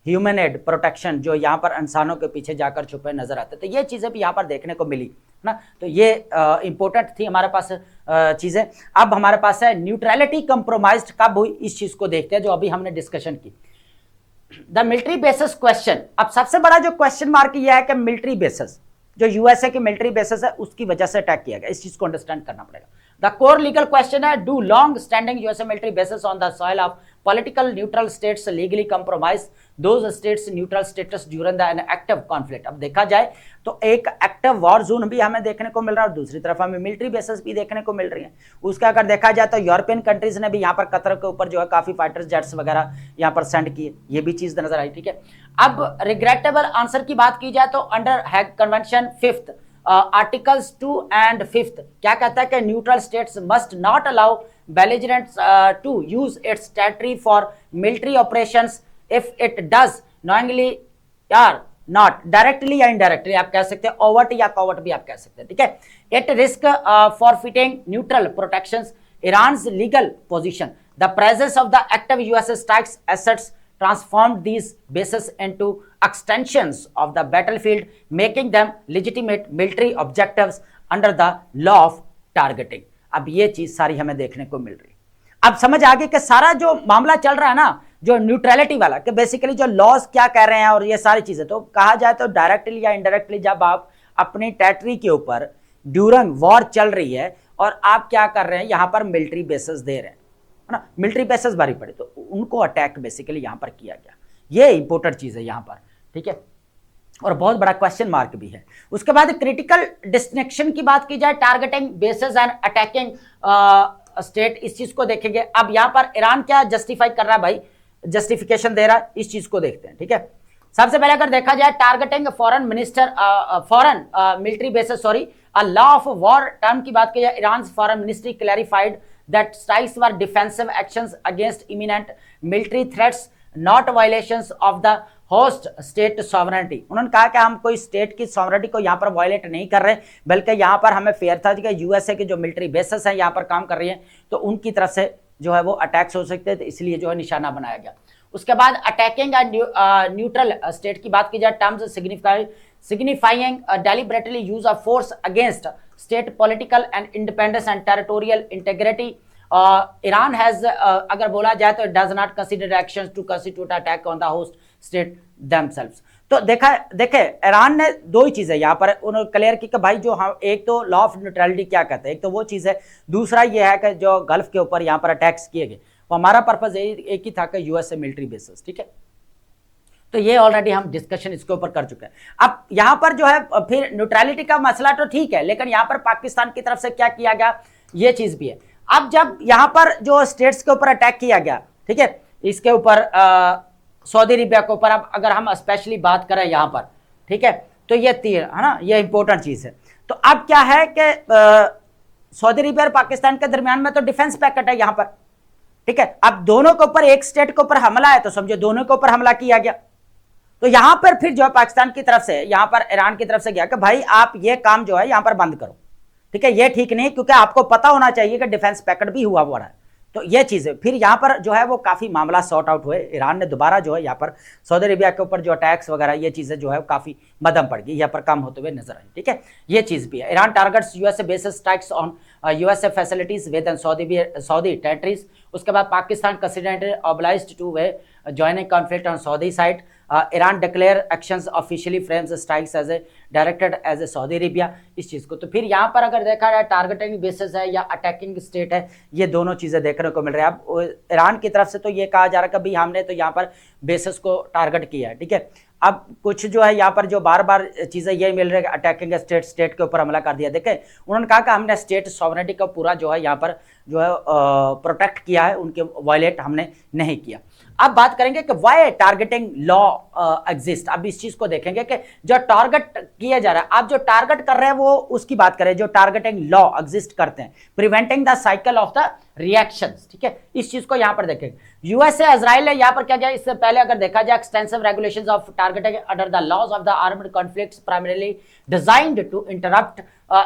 ह्यूमन एड प्रोटेक्शन जो यहाँ पर इंसानों के पीछे जाकर छुपे नजर आते, तो ये चीजें भी यहाँ पर देखने को मिली ना। तो ये इंपॉर्टेंट थी हमारे पास चीजें। अब हमारे पास है न्यूट्रलिटी कंप्रोमाइज्ड कब हुई, इस चीज को देखते हैं जो अभी हमने डिस्कशन की, द मिलिट्री बेसिस क्वेश्चन। अब सबसे बड़ा जो क्वेश्चन मार्क ये है कि मिलिट्री बेसिस जो यूएसए की मिलिट्री बेसिस है उसकी वजह से अटैक किया गया, इस चीज को अंडरस्टैंड करना पड़ेगा। द कोर लीगल क्वेश्चन है, do long standing USA military bases on the soil of political neutral states legally compromise those states neutral status during the an active conflict। अब देखा जाए तो एक एक्टिव वॉर जोन भी हमें देखने को मिल रहा है और दूसरी तरफ हमें मिलिट्री बेसिस भी देखने को मिल रही है। उसका अगर देखा जाए तो यूरोपियन कंट्रीज ने भी यहाँ पर कतर के ऊपर जो है काफी फाइटर्स जेट्स वगैरह यहाँ पर सेंड किए, ये भी चीज नजर आई, ठीक है। अब रिग्रेटेबल आंसर की बात की जाए तो अंडर हैग कन्वेंशन 5th आर्टिकल्स 2 and 5th क्या कहता है कि neutral states must not allow belligerents to use its territory for military operations if it does knowingly or not directly या indirectly, आप कह सकते हैं overt या covert भी आप कह सकते हैं, ठीक है। It risk forfeiting neutral protections Iran's legal position। The presence of the active US strikes assets transformed these bases into extensions of the battlefield, making them legitimate military objectives under the law of targeting। अब ये चीज सारी हमें देखने को मिल रही। अब समझ आ गई कि सारा जो मामला चल रहा है ना जो न्यूट्रलिटी वाला, कि बेसिकली जो लॉज क्या कह रहे हैं और ये सारी चीजें, तो कहा जाए तो डायरेक्टली या इनडायरेक्टली जब आप अपनी टेरिटरी के ऊपर ड्यूरिंग वॉर चल रही है और आप क्या कर रहे हैं यहाँ पर मिलिट्री बेसिस दे रहे हैं, है ना, मिलिट्री बेसिस बारी पड़े तो उनको अटैक बेसिकली यहाँ पर किया गया। ये इंपॉर्टेंट चीज है यहाँ पर, ठीक है, और बहुत बड़ा क्वेश्चन मार्क भी है। उसके बाद क्रिटिकल डिस्टिंक्शन की बात की जाए, targeting basis and attacking state, इस चीज को देखेंगे। अब यहां पर ईरान क्या जस्टिफाई कर रहा है भाई, जस्टिफिकेशन दे रहा है, इस चीज को देखते हैं, ठीक है। सबसे पहले अगर देखा जाए targeting foreign minister foreign military basis sorry a law of war term की बात की जाए, Iran foreign ministry clarified that strikes were defensive actions against imminent military threats not violations of the host state sovereignty. उन्होंने कहा कि हम कोई state की सॉवरेनिटी को यहाँ पर वायलेट नहीं कर रहे, बल्कि यहाँ पर हमें फेयर था कि यूएसए के जो मिलिट्री बेसिस हैं यहाँ पर काम कर रही है तो उनकी तरफ से जो है वो अटैक्स हो सकते हैं, तो इसलिए जो है निशाना बनाया गया। उसके बाद अटैकिंग न्यूट्रल स्टेट की बात की जाए, terms signifying deliberately use of force against state political and independence and territorial integrity. Iran has अगर बोला जाए तो does not consider actions to constitute attack on the host state themselves. तो देखे ईरान ने दो ही चीजें यहाँ पर उन्होंने क्लियर की कि भाई जो हम एक तो लॉ ऑफ न्यूट्रलिटी क्या कहते हैं, एक तो वो चीज है, दूसरा ये है कि जो गल्फ के ऊपर यहाँ पर अटैक्स किए गए वो हमारा पर्पज एक ही था कि यूएसए मिलिट्री बेसिस, ठीक है। तो ये ऑलरेडी हम डिस्कशन इसके ऊपर कर चुके हैं। अब यहां पर जो है फिर न्यूट्रलिटी का मसला तो ठीक है, लेकिन यहां पर पाकिस्तान की तरफ से क्या किया गया, ये चीज भी है। अब जब यहां पर जो स्टेट्स के ऊपर अटैक किया गया, ठीक है, इसके ऊपर सऊदी अरेबिया के ऊपर, अब अगर हम स्पेशली बात करें यहां पर, ठीक है, तो ये तीर है ना, ये इंपॉर्टेंट चीज है। तो अब क्या है कि सऊदी अरेबिया और पाकिस्तान के दरमियान में तो डिफेंस पैकेट है यहां पर, ठीक है। अब दोनों के ऊपर, एक स्टेट के ऊपर हमला है तो समझो दोनों के ऊपर हमला किया गया। तो यहां पर फिर जो है पाकिस्तान की तरफ से, यहां पर ईरान की तरफ से गया कि भाई आप ये काम जो है यहां पर बंद करो, ठीक है, ये ठीक नहीं, क्योंकि आपको पता होना चाहिए कि डिफेंस पैकेट भी हुआ रहा है। तो ये चीज है। फिर यहां पर जो है वो काफी मामला सॉर्ट आउट हुए, ईरान ने दोबारा जो है यहाँ पर सऊदी अरेबिया के ऊपर जो अटैक्स वगैरह ये चीजें जो है काफी मध्यम पड़ गई, यहाँ पर कम होते हुए नजर आई, ठीक है, ये चीज भी है। Iran targets USA basis strikes on USA facilities with an Saudi territories. उसके बाद Pakistan considered obliged to weigh joining conflict on Saudi side. Iran declare actions officially frames strikes as a directed as a Saudi Arabia, इस चीज को। तो फिर यहाँ पर अगर देखा जाए टारगेटिंग बेसिस है या अटैकिंग स्टेट है, ये दोनों चीजें देखने को मिल रही है। अब ईरान की तरफ से तो ये कहा जा रहा है कि भाई हमने तो यहाँ पर बेसिस को टारगेट किया है, ठीक है। अब कुछ जो है यहाँ पर जो बार बार चीजें ये मिल रही है, अटैकिंग स्टेट के ऊपर हमला कर दिया। देखें, उन्होंने कहा कि हमने स्टेट सॉवरेनिटी का पूरा जो है यहाँ पर जो है प्रोटेक्ट किया है, उनके वायलेट हमने नहीं किया। अब बात करेंगे कि वाई टारगेटिंग लॉ एग्जिस्ट। अब इस चीज को देखेंगे कि जो टारगेट किया जा रहा है, आप जो टारगेट कर रहे हैं वो उसकी बात करें, जो टारगेटिंग लॉ एग्जिस्ट करते हैं, preventing the cycle of the reactions, ठीक है, इस चीज को यहां पर देखेंगे। यूएसए इजराइल है यहां पर क्या गया, इससे पहले अगर देखा जाए extensive regulations of targeting under the laws of the armed conflicts primarily designed to interrupt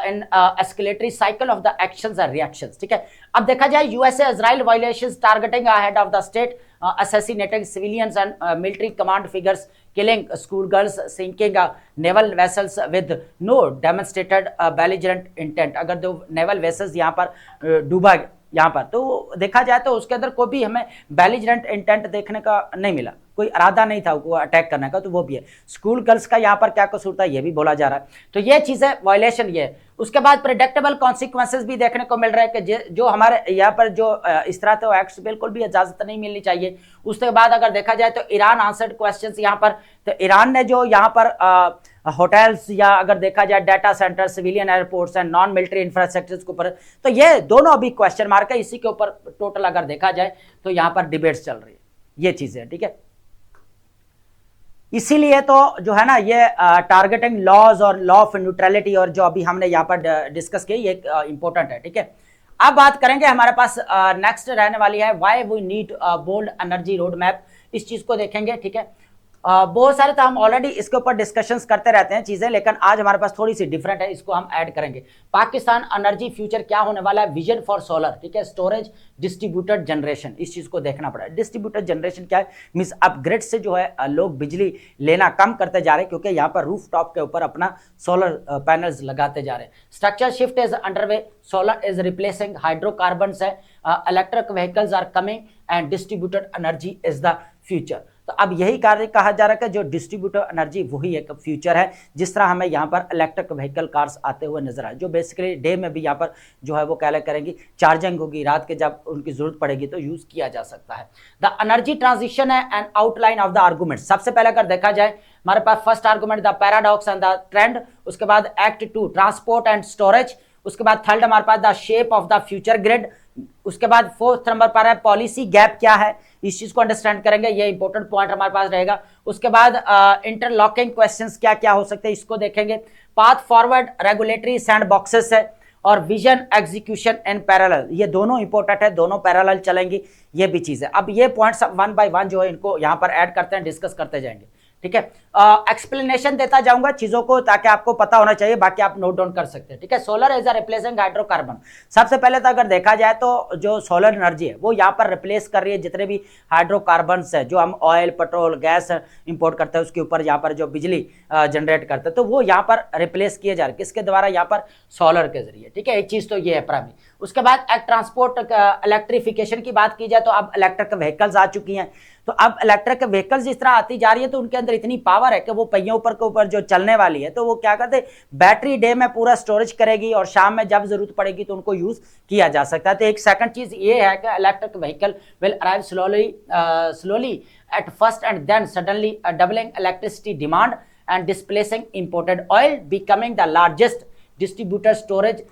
in escalatory cycle of the actions and reactions, ठीक है। अब देखा जाए USA Israel violations targeting ahead of the state, assassinating civilians and military command figures, killing school girls, sinking naval vessels with no demonstrated belligerent intent। अगर दो naval vessels यहाँ पर डूबा यहाँ पर, तो देखा जाए तो उसके अंदर कोई भी हमें बेलिजरेंट इंटेंट देखने का नहीं मिला, कोई इरादा नहीं था वो अटैक करने का, तो वो भी है। स्कूल गर्ल्स का यहाँ पर क्या कसूर था ये भी बोला जा रहा है। तो ये चीजें वायलेशन ये है। उसके बाद प्रेडिक्टेबल कॉन्सिक्वेंसेस भी देखने को मिल रहा है कि जो हमारे यहाँ पर जो इस तरह तो एक्ट्स बिल्कुल भी इजाजत नहीं मिलनी चाहिए। उसके बाद अगर देखा जाए तो ईरान आंसर्ड क्वेश्चंस यहाँ पर, तो ईरान ने जो यहाँ पर होटल्स या अगर देखा जाए data centre, civilian airports and non military infrastructures के ऊपर, तो ये दोनों अभी क्वेश्चन मार्क है। इसी के ऊपर टोटल अगर देखा जाए तो यहाँ पर डिबेट्स चल रही है, ये चीजें, ठीक है। इसीलिए तो जो है ना ये टारगेटिंग लॉज और लॉ ऑफ न्यूट्रलिटी और जो अभी हमने यहाँ पर डिस्कस की ये इंपॉर्टेंट है, ठीक है। अब बात करेंगे हमारे पास नेक्स्ट रहने वाली है why we need bold energy road map, इस चीज को देखेंगे, ठीक है। बहुत सारे तो हम ऑलरेडी इसके ऊपर डिस्कशंस करते रहते हैं चीजें, लेकिन आज हमारे पास थोड़ी सी डिफरेंट है, इसको हम ऐड करेंगे। पाकिस्तान एनर्जी फ्यूचर क्या होने वाला है, विजन फॉर सोलर, ठीक है, स्टोरेज, डिस्ट्रीब्यूटेड जनरेशन, इस चीज को देखना पड़ा। डिस्ट्रीब्यूटेड जनरेशन क्या है, मींस अपग्रेड से जो है लोग बिजली लेना कम करते जा रहे हैं, क्योंकि यहाँ पर रूफ टॉप के ऊपर अपना सोलर पैनल्स लगाते जा रहे हैं। Structure shift is underway, solar is replacing hydrocarbons है, electric vehicles are coming and distributed energy is the future. तो अब यही कार्य कहा जा रहा है कि जो डिस्ट्रीब्यूटेड एनर्जी वही एक फ्यूचर है। जिस तरह हमें यहाँ पर इलेक्ट्रिक व्हीकल कार्स आते हुए नजर आए, जो बेसिकली डे में भी यहाँ पर जो है वो क्या करेंगी, चार्जिंग होगी, रात के जब उनकी जरूरत पड़ेगी तो यूज किया जा सकता है। द एनर्जी ट्रांजिशन है and outline of the argument. सबसे पहले अगर देखा जाए हमारे पास first argument the paradox and the trend, उसके बाद एक्ट 2 ट्रांसपोर्ट एंड स्टोरेज, उसके बाद थर्ड हमारे पास the shape of the future grid, उसके बाद फोर्थ नंबर पर है पॉलिसी गैप क्या है, इस चीज को अंडरस्टैंड करेंगे, ये इंपॉर्टेंट पॉइंट हमारे पास रहेगा। उसके बाद इंटरलॉकिंग क्वेश्चंस क्या क्या हो सकते हैं, इसको देखेंगे। Path forward, regulatory sand boxes है और विजन एग्जीक्यूशन इन पैरेलल, ये दोनों इंपॉर्टेंट है, दोनों पैरेलल चलेंगी, ये भी चीज है। अब ये पॉइंट्स वन बाय वन जो है इनको यहाँ पर ऐड करते हैं, डिस्कस करते जाएंगे, ठीक है। एक्सप्लेनेशन देता जाऊंगा चीजों को ताकि आपको पता होना चाहिए, बाकी आप नोट डाउन कर सकते हैं, ठीक है। Solar is a replacing hydrocarbon. सबसे पहले तो अगर देखा जाए तो जो सोलर एनर्जी है वो यहाँ पर रिप्लेस कर रही है जितने भी हाइड्रोकार्बन्स है, जो हम ऑयल, पेट्रोल, गैस इंपोर्ट करते हैं उसके ऊपर यहाँ पर जो बिजली जनरेट करते हैं, तो वो यहाँ पर रिप्लेस किए जा रहे हैं किसके द्वारा, यहाँ पर सोलर के जरिए, ठीक है। एक चीज तो ये है प्राइमरी। उसके बाद ट्रांसपोर्ट इलेक्ट्रिफिकेशन की बात की जाए तो अब इलेक्ट्रिक व्हीकल्स आ चुकी हैं, तो अब इलेक्ट्रिक व्हीकल्स जिस तरह आती जा रही है तो उनके अंदर इतनी पावर है कि वो पहियों पर के ऊपर जो चलने वाली है, तो वो क्या करते, बैटरी डे में पूरा स्टोरेज करेगी और शाम में जब जरूरत पड़ेगी तो उनको यूज किया जा सकता है। तो एक सेकंड चीज ये है कि electric vehicle will arrive slowly at first and then suddenly doubling electricity demand and displacing imported oil, becoming the largest distributor storage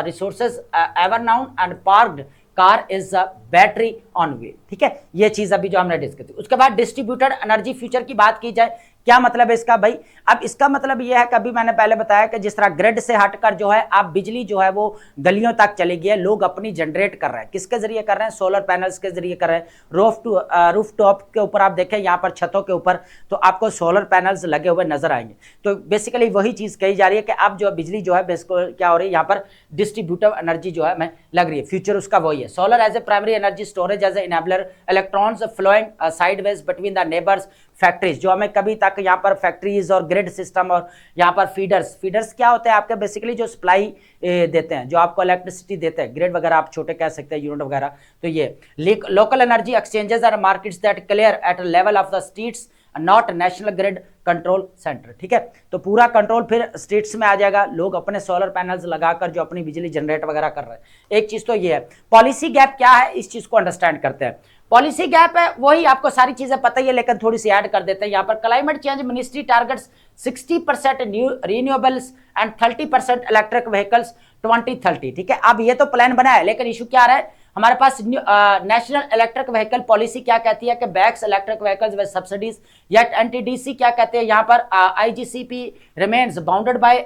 resources ever known, and parked car is a battery on wheel। ठीक है, ये चीज अभी जो हमने discuss की। उसके बाद डिस्ट्रीब्यूटेड एनर्जी फ्यूचर की बात की जाए, क्या मतलब है इसका भाई? अब इसका मतलब यह है कि अभी मैंने पहले बताया कि जिस तरह ग्रिड से हटकर जो है अब बिजली जो है वो गलियों तक चलेगी है, लोग अपनी जनरेट कर रहे हैं, किसके जरिए कर रहे हैं? सोलर पैनल्स के जरिए कर रहे हैं। रूफ टॉप के ऊपर आप देखें, यहाँ पर छतों के ऊपर तो आपको सोलर पैनल्स लगे हुए नजर आएंगे। तो बेसिकली वही चीज कही जा रही है कि अब जो बिजली जो है क्या हो रही है, यहाँ पर डिस्ट्रीब्यूटिव एनर्जी जो है हमें लग रही है, फ्यूचर उसका वही है। Solar as a primary energy storage as a enabler, electrons flowing sideways between the neighbours factories, जो हमें कभी तक यहाँ पर फैक्ट्रीज और ग्रिड सिस्टम और यहाँ पर फीडर्स क्या होते हैं आपके? बेसिकली जो सप्लाई देते हैं, जो आपको इलेक्ट्रिसिटी देते हैं, ग्रिड वगैरह आप छोटे कह सकते हैं, यूनिट वगैरह। तो ये local energy exchanges are markets that clear at level of the streets, not national grid control centre. ठीक है, तो पूरा कंट्रोल फिर स्ट्रीट्स में आ जाएगा, लोग अपने सोलर पैनल्स लगाकर जो अपनी बिजली जनरेट वगैरह कर रहे हैं। एक चीज तो ये है। पॉलिसी गैप क्या है, इस चीज को अंडरस्टैंड करते हैं। पॉलिसी गैप है वही, आपको सारी चीजें पता ही है लेकिन थोड़ी सी ऐड कर देते हैं। यहाँ पर climate change ministry targets 60% renewables and 30% electric vehicles 2030। ठीक है, अब ये तो प्लान बना है लेकिन इशू क्या आ रहा है हमारे पास? नेशनल इलेक्ट्रिक व्हीकल पॉलिसी क्या कहती है कि backs electric vehicles with subsidies, या एनटीडीसी क्या कहते हैं यहाँ पर? IGCP remains bounded by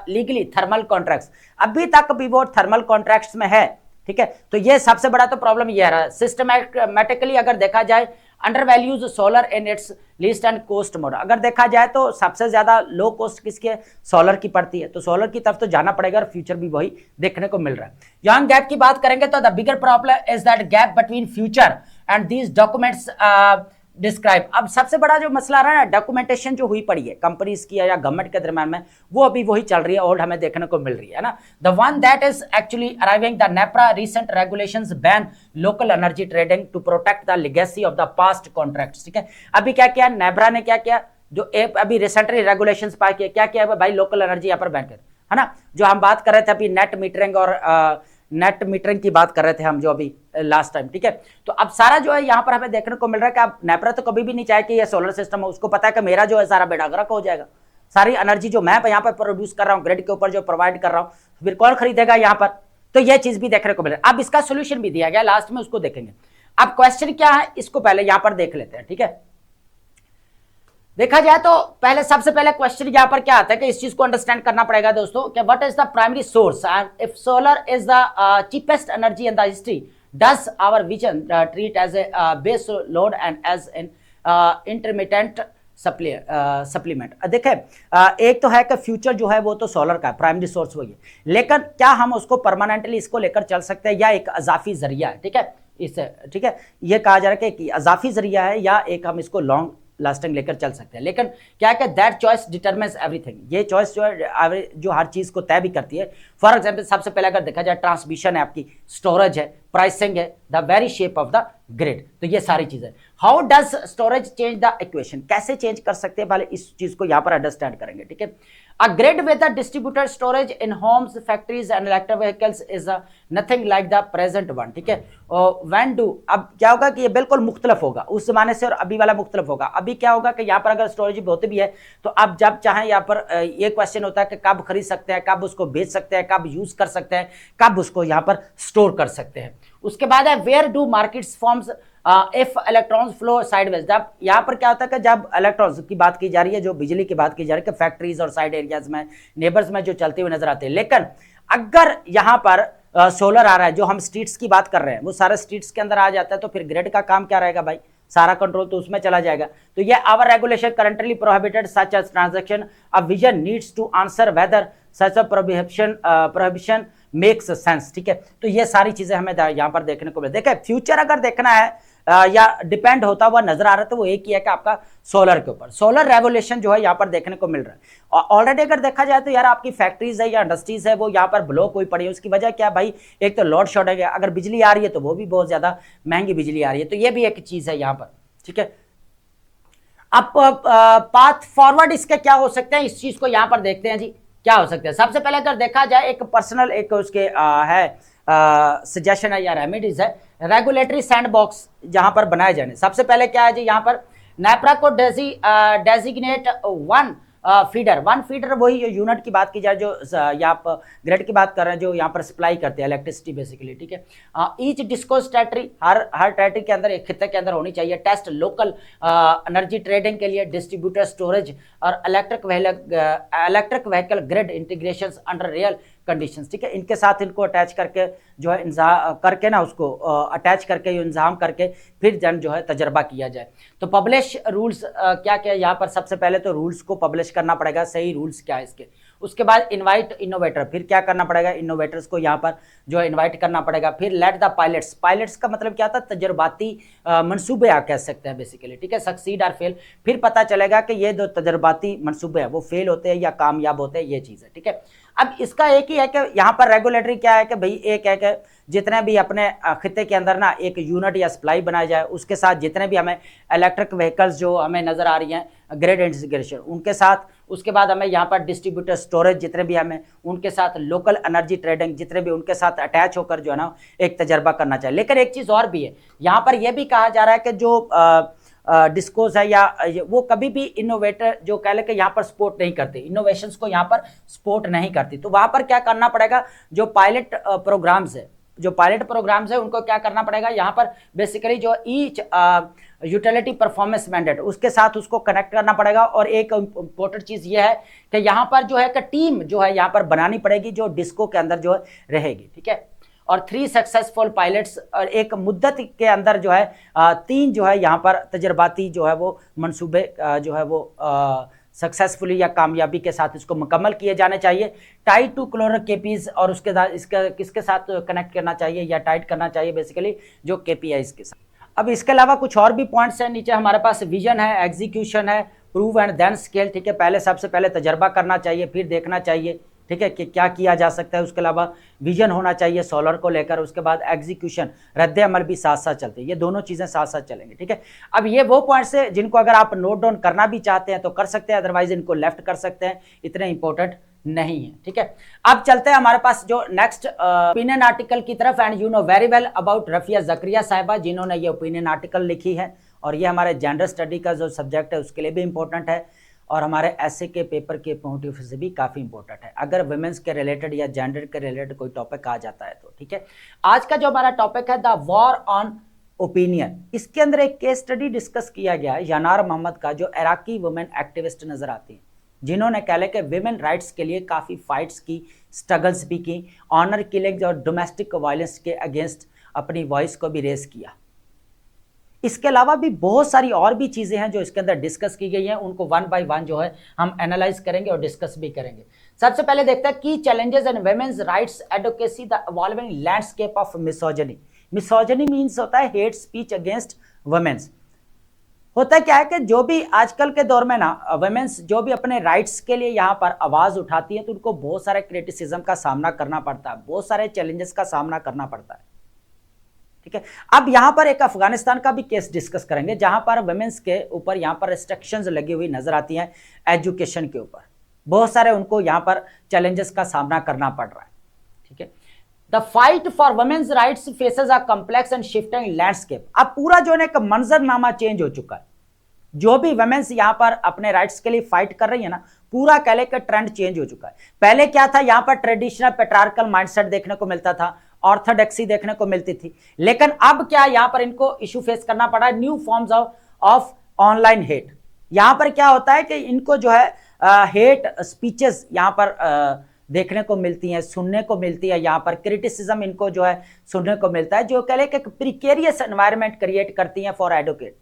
legally thermal contracts. अभी तक भी वो थर्मल कॉन्ट्रैक्ट्स में है। ठीक है, तो ये सबसे बड़ा तो प्रॉब्लम ये रहा। सिस्टमैटिकली अगर देखा जाए, undervalues solar in its least and cost mode, अगर देखा जाए तो सबसे ज्यादा लो कॉस्ट किसके? सोलर की पड़ती है। तो सोलर की तरफ तो जाना पड़ेगा और फ्यूचर भी वही देखने को मिल रहा है। यंग गैप की बात करेंगे तो the bigger problem is that gap between future and these documents describe. अब सबसे बड़ा जो मसला रहा है, डॉक्यूमेंटेशन जो हुई पड़ी है कंपनीज की या गवर्नमेंट के दरम्यान में, वो अभी वही चल रही है, ओल्ड हमें देखने को मिल रही है ना। The one that is actually arriving the NEPRA recent regulations ban local energy trading to protect the legacy of the past contracts. ठीक है, अभी क्या किया नेब्रा ने, क्या किया? जो अभी रिसेंटली रेगुलेशंस पास किया, क्या किया भाई? लोकल एनर्जी यहाँ पर बैन कर, है ना। जो हम बात कर रहे थे अभी नेट मीटरिंग और नेट मीटरिंग की बात कर रहे थे हम जो अभी लास्ट टाइम। ठीक है, तो अब सारा जो है यहाँ पर हमें देखने को मिल रहा है कि अब नेपरा तो कभी भी नहीं चाहे कि ये सोलर सिस्टम हो, उसको पता है कि मेरा जो है सारा बेड़ा गर्क हो जाएगा। सारी एनर्जी जो मैं यहाँ पर प्रोड्यूस कर रहा हूँ, ग्रिड के ऊपर जो प्रोवाइड कर रहा हूँ, फिर कौन खरीदेगा यहाँ पर? तो ये चीज भी देखने को मिल रहा है। अब इसका सोल्यूशन भी दिया गया, लास्ट में उसको देखेंगे। अब क्वेश्चन क्या है, इसको पहले यहाँ पर देख लेते हैं। ठीक है, देखा जाए तो पहले सबसे पहले क्वेश्चन यहां पर क्या आता है कि इस चीज को अंडरस्टैंड करना पड़ेगा दोस्तों कि what is the primary source and if solar is the cheapest energy in the history, does our vision treat as a base load and as an intermittent supplement. देखें, एक तो है कि फ्यूचर जो है वो तो सोलर का प्राइमरी सोर्स वही है, लेकिन क्या हम उसको परमानेंटली इसको लेकर चल सकते हैं या एक अजाफी जरिया है? ठीक है, इससे ठीक है ये कहा जा रहा है कि अजाफी जरिया है या एक हम इसको लॉन्ग लास्टिंग लेकर चल सकते हैं। लेकिन क्या है कि दैट चॉइस डिटरमाइंस एवरीथिंग, ये चॉइस जो है जो हर चीज को तय भी करती है। फॉर एग्जांपल सबसे पहले अगर देखा जाए ट्रांसमिशन है, आपकी स्टोरेज है, प्राइसिंग है, the very shape of the grid, तो ये सारी चीजें। How does storage change the equation, कैसे चेंज कर सकते हैं पहले इस चीज को यहाँ पर अंडरस्टैंड करेंगे। ठीक है, अ grid with the distributed storage in Holmes, factories and electric vehicles is nothing like the present one. ठीक है, व्हेन डू, अब क्या होगा कि ये बिल्कुल मुख्तलिफ होगा उस जमाने से और अभी वाला मुख्तलिफ होगा। अभी क्या होगा कि यहाँ पर अगर स्टोरेज होती भी है तो अब जब चाहे यहाँ पर ये क्वेश्चन होता है कि कब खरीद सकते हैं, कब उसको बेच सकते हैं, कब यूज कर सकते हैं, कब उसको यहाँ पर स्टोर कर सकते हैं। उसके बाद है where do markets forms if electrons flow sideways. जब यहाँ पर क्या होता है कि जब इलेक्ट्रॉन्स की बात की जा रही है, जो बिजली की बात की जा रही है कि फैक्ट्रीज और साइड एरियाज में, नेबर्स में जो चलते हुए नजर आते हैं, लेकिन अगर यहाँ पर सोलर आ रहा है, जो हम स्ट्रीट्स की बात कर रहे हैं वो सारे स्ट्रीट्स के अंदर आ जाता है, तो फिर ग्रिड का काम क्या रहेगा भाई? सारा कंट्रोल तो उसमें चला जाएगा। तो ये our regulation currently prohibited such as transaction, a vision needs to answer whether such a prohibition makes sense. ठीक है, तो ये सारी चीजें हमें यहाँ पर देखने को मिले। देखिए, फ्यूचर अगर देखना है या डिपेंड होता हुआ नजर आ रहा है तो वो एक ही है कि आपका सोलर के ऊपर, सोलर रेवोल्यूशन जो है यहाँ पर देखने को मिल रहा है। और ऑलरेडी अगर देखा जाए तो यार आपकी फैक्ट्रीज है या इंडस्ट्रीज है वो यहाँ पर ब्लॉक हुई पड़ी है। उसकी वजह क्या भाई? एक तो लोड शॉर्टेज है, अगर बिजली आ रही है तो वो भी बहुत ज्यादा महंगी बिजली आ रही है, तो ये भी एक चीज है यहाँ पर। ठीक है। अब पाथ फॉरवर्ड इसके क्या हो सकते हैं, इस चीज को यहां पर देखते हैं जी, क्या हो सकते हैं। सबसे पहले अगर देखा जाए एक पर्सनल एक उसके है सजेशन है या रेमेडीज है, रेगुलेटरी सैंडबॉक्स जहां पर बनाए जाने। सबसे पहले क्या है जी, यहां पर नेपरा को डेजिग्नेट वन फीडर वही यूनिट की बात की जाए जो यहाँ पर ग्रिड की बात कर रहे हैं, जो यहाँ पर सप्लाई करते हैं इलेक्ट्रिसिटी बेसिकली, ठीक है। ईच डिस्कोस टेरिटरी, हर टेरिटरी के अंदर, एक खित्ते के अंदर होनी चाहिए। टेस्ट लोकल एनर्जी ट्रेडिंग के लिए डिस्ट्रीब्यूटर स्टोरेज और electric vehicle grid integration under real conditions, ठीक है। इनके साथ इनको अटैच करके जो है करके ना उसको अटैच करके इंतजाम करके फिर जन जो है तजर्बा किया जाए। तो पब्लिश रूल्स क्या क्या यहाँ पर, सबसे पहले तो रूल्स को पब्लिश करना पड़ेगा, सही रूल्स क्या है इसके। उसके बाद इनवाइट इनोवेटर, फिर क्या करना पड़ेगा, इनोवेटर्स को यहाँ पर जो है इनवाइट करना पड़ेगा। फिर लेट द पायलट्स का मतलब क्या था, तजर्बाती मंसूबे आप कह सकते हैं बेसिकली, ठीक है। सक्सीड और फेल, फिर पता चलेगा कि ये जो तजर्बाती मंसूबे हैं वो फेल होते हैं या कामयाब होते हैं, ये चीज़ है, ठीक है। अब इसका एक ही है कि यहाँ पर रेगुलेटरी क्या है कि भाई एक है कि जितने भी अपने खित्ते के अंदर ना एक यूनिट या सप्लाई बनाया जाए, उसके साथ जितने भी हमें इलेक्ट्रिक व्हीकल्स जो हमें नज़र आ रही हैं ग्रिड इंटीग्रेशन उनके साथ, उसके बाद हमें यहाँ पर डिस्ट्रीब्यूटर स्टोरेज जितने भी हमें उनके साथ, लोकल एनर्जी ट्रेडिंग जितने भी उनके साथ अटैच होकर जो है ना एक तजर्बा करना चाहिए। लेकिन एक चीज़ और भी है, यहाँ पर यह भी कहा जा रहा है कि जो डिस्कोस है या वो कभी भी इनोवेटर जो कह ले कि यहाँ पर सपोर्ट नहीं करते, इनोवेशंस को यहाँ पर सपोर्ट नहीं करती। तो वहाँ पर क्या करना पड़ेगा, जो पायलट प्रोग्राम्स है उनको क्या करना पड़ेगा, यहाँ पर बेसिकली जो ईच यूटिलिटी परफॉर्मेंस मैंडेट उसके साथ उसको कनेक्ट करना पड़ेगा। और एक इंपॉर्टेंट चीज़ ये है कि यहाँ पर जो है कि टीम जो है यहाँ पर बनानी पड़ेगी जो डिस्को के अंदर जो है रहेगी, ठीक है। और 3 सक्सेसफुल पायलट्स, और एक मुद्दत के अंदर जो है 3 जो है यहाँ पर तजर्बाती जो है वो मंसूबे जो है वो सक्सेसफुली या कामयाबी के साथ इसको मुकम्मल किए जाने चाहिए। टाइट टू क्लोरर केपीज, और उसके साथ इसका किसके साथ कनेक्ट करना चाहिए या टाइट करना चाहिए बेसिकली जो केपीआईज के साथ। अब इसके अलावा कुछ और भी पॉइंट्स हैं नीचे हमारे पास, विजन है, एग्जीक्यूशन है, प्रूव एंड देन स्केल, ठीक है। पहले सबसे पहले तजर्बा करना चाहिए, फिर देखना चाहिए, ठीक है, कि क्या किया जा सकता है। उसके अलावा विजन होना चाहिए सोलर को लेकर, उसके बाद एग्जीक्यूशन, रद्द अमल भी साथ साथ चलते हैं, ये दोनों चीज़ें साथ साथ चलेंगे, ठीक है। अब ये वो पॉइंट्स है जिनको अगर आप नोट डाउन करना भी चाहते हैं तो कर सकते हैं, अदरवाइज इनको लेफ्ट कर सकते हैं, इतने इंपॉर्टेंट नहीं है, ठीक है। अब चलते हैं हमारे पास जो नेक्स्ट ओपिनियन आर्टिकल की तरफ। And you know very well about Rafia Zakaria साहिबा, जिन्होंने ये ओपिनियन आर्टिकल लिखी है, और ये हमारे जेंडर स्टडी का जो सब्जेक्ट है उसके लिए भी इंपॉर्टेंट है, और हमारे ऐसे के पेपर के पॉइंट ऑफ व्यू से भी काफ़ी इंपॉर्टेंट है अगर वुमेन्स के रिलेटेड या जेंडर के रिलेटेड कोई टॉपिक आ जाता है तो, ठीक है। आज का जो हमारा टॉपिक है द वॉर ऑन ओपिनियन, इसके अंदर एक केस स्टडी डिस्कस किया गया है यानार मोहम्मद का, जो इराकी वुमेन एक्टिविस्ट नजर आती हैं, जिन्होंने कह ले कि विमेन राइट्स के लिए काफ़ी फाइट्स की, स्ट्रगल्स भी की, ऑनर किलिंग्स और डोमेस्टिक वायलेंस के अगेंस्ट अपनी वॉइस को भी रेस किया। इसके अलावा भी बहुत सारी और भी चीज़ें हैं जो इसके अंदर डिस्कस की गई हैं, उनको वन बाय वन जो है हम एनालाइज करेंगे और डिस्कस भी करेंगे। सबसे पहले देखते हैं की challenges in women's rights advocacy the evolving landscape of misogyny. Misogyny means होता है हेट स्पीच अगेंस्ट वुमेन्स। होता क्या है कि जो भी आजकल के दौर में ना वुमेन्स जो भी अपने राइट्स के लिए यहाँ पर आवाज़ उठाती हैं तो उनको बहुत सारे क्रिटिसिज्म का सामना करना पड़ता है, बहुत सारे चैलेंजेस का सामना करना पड़ता है, ठीक है। अब यहाँ पर एक अफगानिस्तान का भी केस डिस्कस करेंगे जहाँ पर वुमेन्स के ऊपर यहाँ पर रिस्ट्रिक्शंस लगी हुई नजर आती हैं एजुकेशन के ऊपर, बहुत सारे उनको यहाँ पर चैलेंजेस का सामना करना पड़ रहा है, ठीक है। The fight for women's rights faces a complex and shifting landscape. अब पूरा जो है एक मंजरनामा चेंज हो चुका है, जो भी वुमेन्स यहाँ पर अपने राइट्स के लिए फाइट कर रही है ना, पूरा कह ले का ट्रेंड चेंज हो चुका है। पहले क्या था, यहाँ पर ट्रेडिशनल पेट्रार्कल माइंडसेट देखने को मिलता था, ऑर्थोडॉक्सी देखने को मिलती थी, लेकिन अब क्या यहाँ पर इनको इशू फेस करना पड़ा है, new forms of online hate. यहाँ पर क्या होता है कि इनको जो है हेट स्पीचेस यहाँ पर देखने को मिलती हैं, सुनने को मिलती है, यहाँ पर क्रिटिसिज्म इनको जो है सुनने को मिलता है, जो कह ले कि एक प्रिकेरियस एनवायरनमेंट क्रिएट करती हैं फॉर एडवोकेट,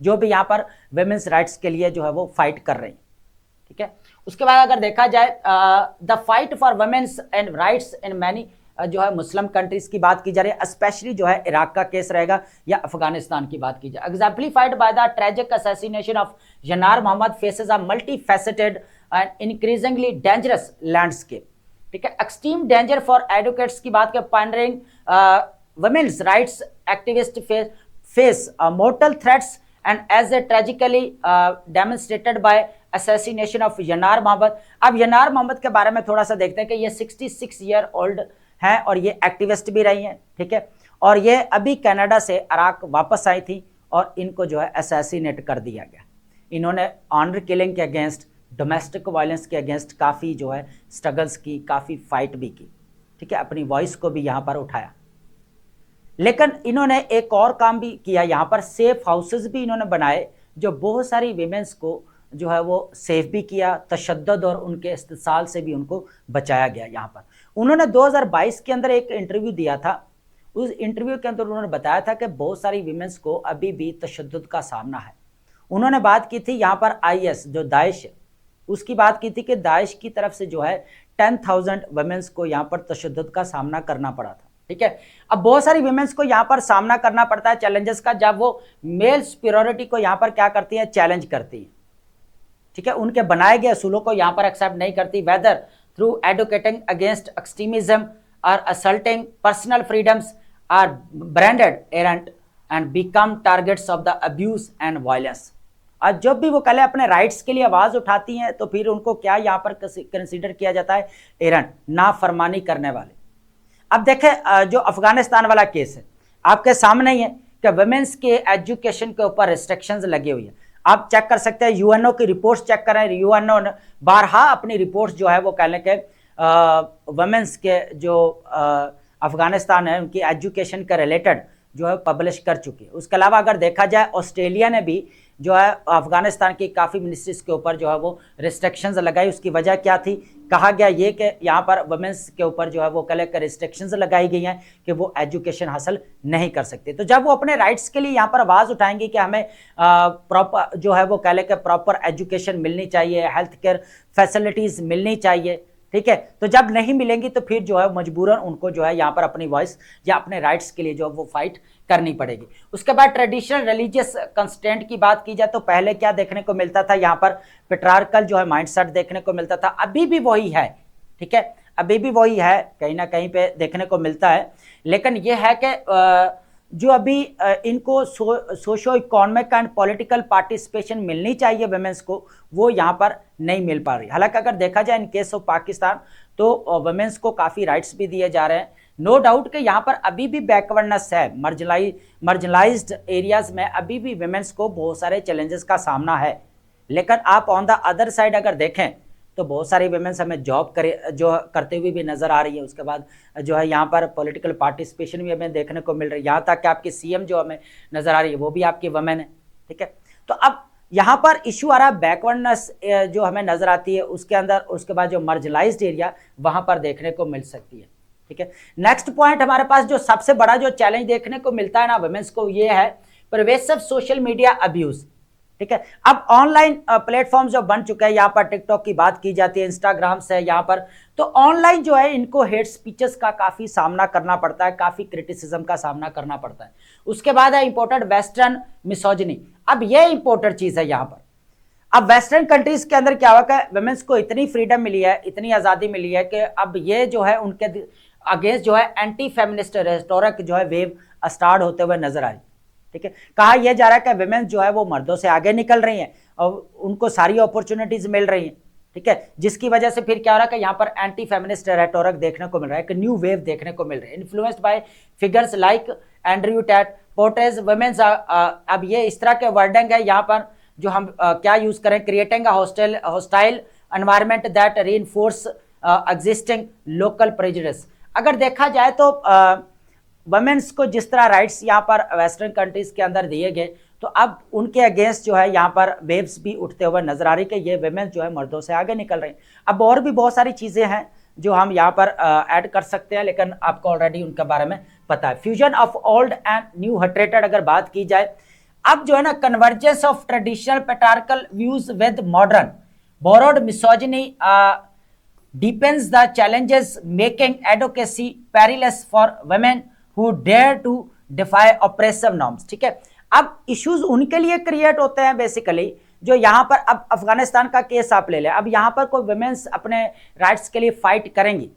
जो भी यहाँ पर वुमेन्स राइट्स के लिए जो है वो फाइट कर रही हैं, ठीक है। उसके बाद अगर देखा जाए the fight for women's and rights in many जो है मुस्लिम कंट्रीज की बात की जा रही है, स्पेशली जो है इराक का केस रहेगा या अफगानिस्तान की बात की जाए। Exemplified by the tragic assassination of Yanar Mohammed faces a multi faceted and increasingly dangerous landscape, ठीक है। एक्सट्रीम डेंजर फॉर एडवोकेट्स की बात कर pioneering women's rights activist face mortal threats and as a tragically demonstrated by assassination of Yanar Mohammed. अब Yanar Mohammad के बारे में थोड़ा सा देखते हैं कि ये 66 ईयर ओल्ड हैं और ये एक्टिविस्ट भी रही हैं, ठीक है, और ये अभी कनाडा से इराक वापस आई थी और इनको जो है असैसिनेट कर दिया गया। इन्होंने ऑनर किलिंग के अगेंस्ट, डोमेस्टिक वायलेंस के अगेंस्ट काफ़ी जो है स्ट्रगल्स की, काफ़ी फाइट भी की, ठीक है, अपनी वॉइस को भी यहाँ पर उठाया। लेकिन इन्होंने एक और काम भी किया, यहाँ पर सेफ हाउसेस भी इन्होंने बनाए जो बहुत सारी वीमेंस को जो है वो सेफ भी किया, तशद्दुद और उनके इस्तिसाल से भी उनको बचाया गया। यहाँ पर उन्होंने 2022 के अंदर एक इंटरव्यू दिया था। उस इंटरव्यू के अंदर उन्होंने बताया था कि बहुत सारी वीमेंस को अभी भी तशद्दुद का सामना है। उन्होंने बात की थी यहाँ पर IS जो दाइश है उसकी बात की थी कि दाइश की तरफ से जो है 10,000 वुमेन्स को यहाँ पर तशद्दुद का सामना करना पड़ा था, ठीक है। अब बहुत सारी वुमेन्स को यहाँ पर सामना करना पड़ता है चैलेंजेस का, जब वो मेल सुपीरियरिटी को यहाँ पर क्या करती हैं, चैलेंज करती हैं, ठीक है, उनके बनाए गए असूलों को यहाँ पर एक्सेप्ट नहीं करती, whether through advocating against extremism और assaulting personal freedoms are branded errant and become targets of the abuse and violence. और जब भी वो कल अपने राइट्स के लिए आवाज उठाती हैं तो फिर उनको क्या यहाँ पर कंसीडर किया जाता है, एरेंट, नाफरमानी करने वाले। अब देखें जो अफगानिस्तान वाला केस है आपके सामने ही है कि वुमेन्स के एजुकेशन के ऊपर रिस्ट्रिक्शंस लगी हुई है। आप चेक कर सकते हैं, यूएनओ की रिपोर्ट्स चेक करें, यूएनओ ने बारहा अपनी रिपोर्ट्स जो है वो कहने के वुमेन्स के जो अफगानिस्तान है उनकी एजुकेशन के रिलेटेड जो है पब्लिश कर चुकी है। उसके अलावा अगर देखा जाए ऑस्ट्रेलिया ने भी जो है अफगानिस्तान की काफ़ी मिनिस्ट्रीज के ऊपर जो है वो रिस्ट्रिक्शंस लगाई। उसकी वजह क्या थी, कहा गया ये कि यहाँ पर वुमेन्स के ऊपर जो है वो कल कर रिस्ट्रिक्शंस लगाई गई हैं कि वो एजुकेशन हासिल नहीं कर सकते। तो जब वो अपने राइट्स के लिए यहाँ पर आवाज़ उठाएंगे कि हमें प्रॉपर जो है वो कह के प्रॉपर एजुकेशन मिलनी चाहिए, हेल्थ केयर फैसिलिटीज़ मिलनी चाहिए, ठीक है, तो जब नहीं मिलेंगी तो फिर जो है मजबूरन उनको जो है यहाँ पर अपनी वॉइस या अपने राइट्स के लिए जो वो फाइट करनी पड़ेगी। उसके बाद ट्रेडिशनल रिलीजियस कंस्टेंट की बात की जाए तो पहले क्या देखने को मिलता था, यहाँ पर पेट्रार्कल जो है माइंडसेट देखने को मिलता था, अभी भी वही है, ठीक है, अभी भी वही है, कहीं ना कहीं पे देखने को मिलता है। लेकिन ये है कि जो अभी इनको socio economic and political participation मिलनी चाहिए वुमेन्स को, वो यहाँ पर नहीं मिल पा रही। हालांकि अगर देखा जाए इन केस ऑफ पाकिस्तान तो वुमेन्स को काफ़ी राइट्स भी दिए जा रहे हैं। नो डाउट कि यहाँ पर अभी भी बैकवर्डनेस है, मार्जिनलाइज्ड एरियाज में अभी भी वुमेन्स को बहुत सारे चैलेंजेस का सामना है। लेकिन आप ऑन द अदर साइड अगर देखें तो बहुत सारी वुमेन्स हमें जॉब जो करते हुए भी नज़र आ रही है। उसके बाद जो है यहाँ पर पॉलिटिकल पार्टिसिपेशन भी हमें देखने को मिल रही है, यहाँ तक कि आपकी CM जो हमें नज़र आ रही है वो भी आपकी वुमेन है, ठीक है। तो अब यहाँ पर इशू आ रहा है बैकवर्डनेस जो हमें नज़र आती है उसके अंदर, उसके बाद जो मार्जिनलाइज्ड एरिया वहाँ पर देखने को मिल सकती है, ठीक है। नेक्स्ट पॉइंट हमारे पास जो सबसे बड़ा जो चैलेंज देखने को मिलता है ना वुमेन्स को, ये है परवेसिव सोशल मीडिया अब्यूज़, ठीक है। अब ऑनलाइन प्लेटफॉर्म जो बन चुके हैं, यहाँ पर टिकटॉक की बात की जाती है, इंस्टाग्राम से यहाँ पर, तो ऑनलाइन जो है इनको हेट स्पीचेस का काफ़ी सामना करना पड़ता है, काफ़ी क्रिटिसिज्म का सामना करना पड़ता है। उसके बाद है इंपोर्टेड वेस्टर्न मिसोजिनी। अब ये इंपोर्टेंट चीज़ है यहाँ पर। अब वेस्टर्न कंट्रीज के अंदर क्या हुआ कि वुमेन्स को इतनी फ्रीडम मिली है, इतनी आज़ादी मिली है कि अब ये जो है उनके अगेंस्ट जो है एंटी फेमिनिस्ट रेटोरिक जो है वेव स्टार्ट होते हुए नजर आई, ठीक है। कहा यह जा रहा है कि वुमेन्स जो है वो मर्दों से आगे निकल रही हैं और उनको सारी अपॉर्चुनिटीज मिल रही हैं, ठीक है, जिसकी वजह से फिर क्या हो रहा है कि यहाँ पर एंटी फेमिनिस्ट रेटोरिक देखने को मिल रहा है, एक न्यू वेव देखने को मिल रही है, influenced by figures like Andrew Tate portrays women's. अब ये इस तरह के वर्डिंग है यहाँ पर जो हम क्या यूज करें, creating a hostile environment that reinforce existing local prejudice. अगर देखा जाए तो वुमेन्स को जिस तरह राइट्स यहाँ पर वेस्टर्न कंट्रीज के अंदर दिए गए, तो अब उनके अगेंस्ट जो है यहाँ पर वेव्स भी उठते हुए नजर आ रही कि ये वुमेन्स जो है मर्दों से आगे निकल रही हैं। अब और भी बहुत सारी चीज़ें हैं जो हम यहाँ पर ऐड कर सकते हैं, लेकिन आपको ऑलरेडी उनके बारे में पता है। Fusion of old and new hatred अगर बात की जाए, अब जो है ना convergence of traditional patriarchal views with modern borrowed misogyny deepens the challenges, making advocacy perilous for women who dare to defy oppressive norms, ठीक है। अब इश्यूज उनके लिए क्रिएट होते हैं बेसिकली जो यहाँ पर, अब अफगानिस्तान का केस आप ले लें, अब यहाँ पर कोई वुमेन्स अपने राइट्स के लिए फाइट करेंगी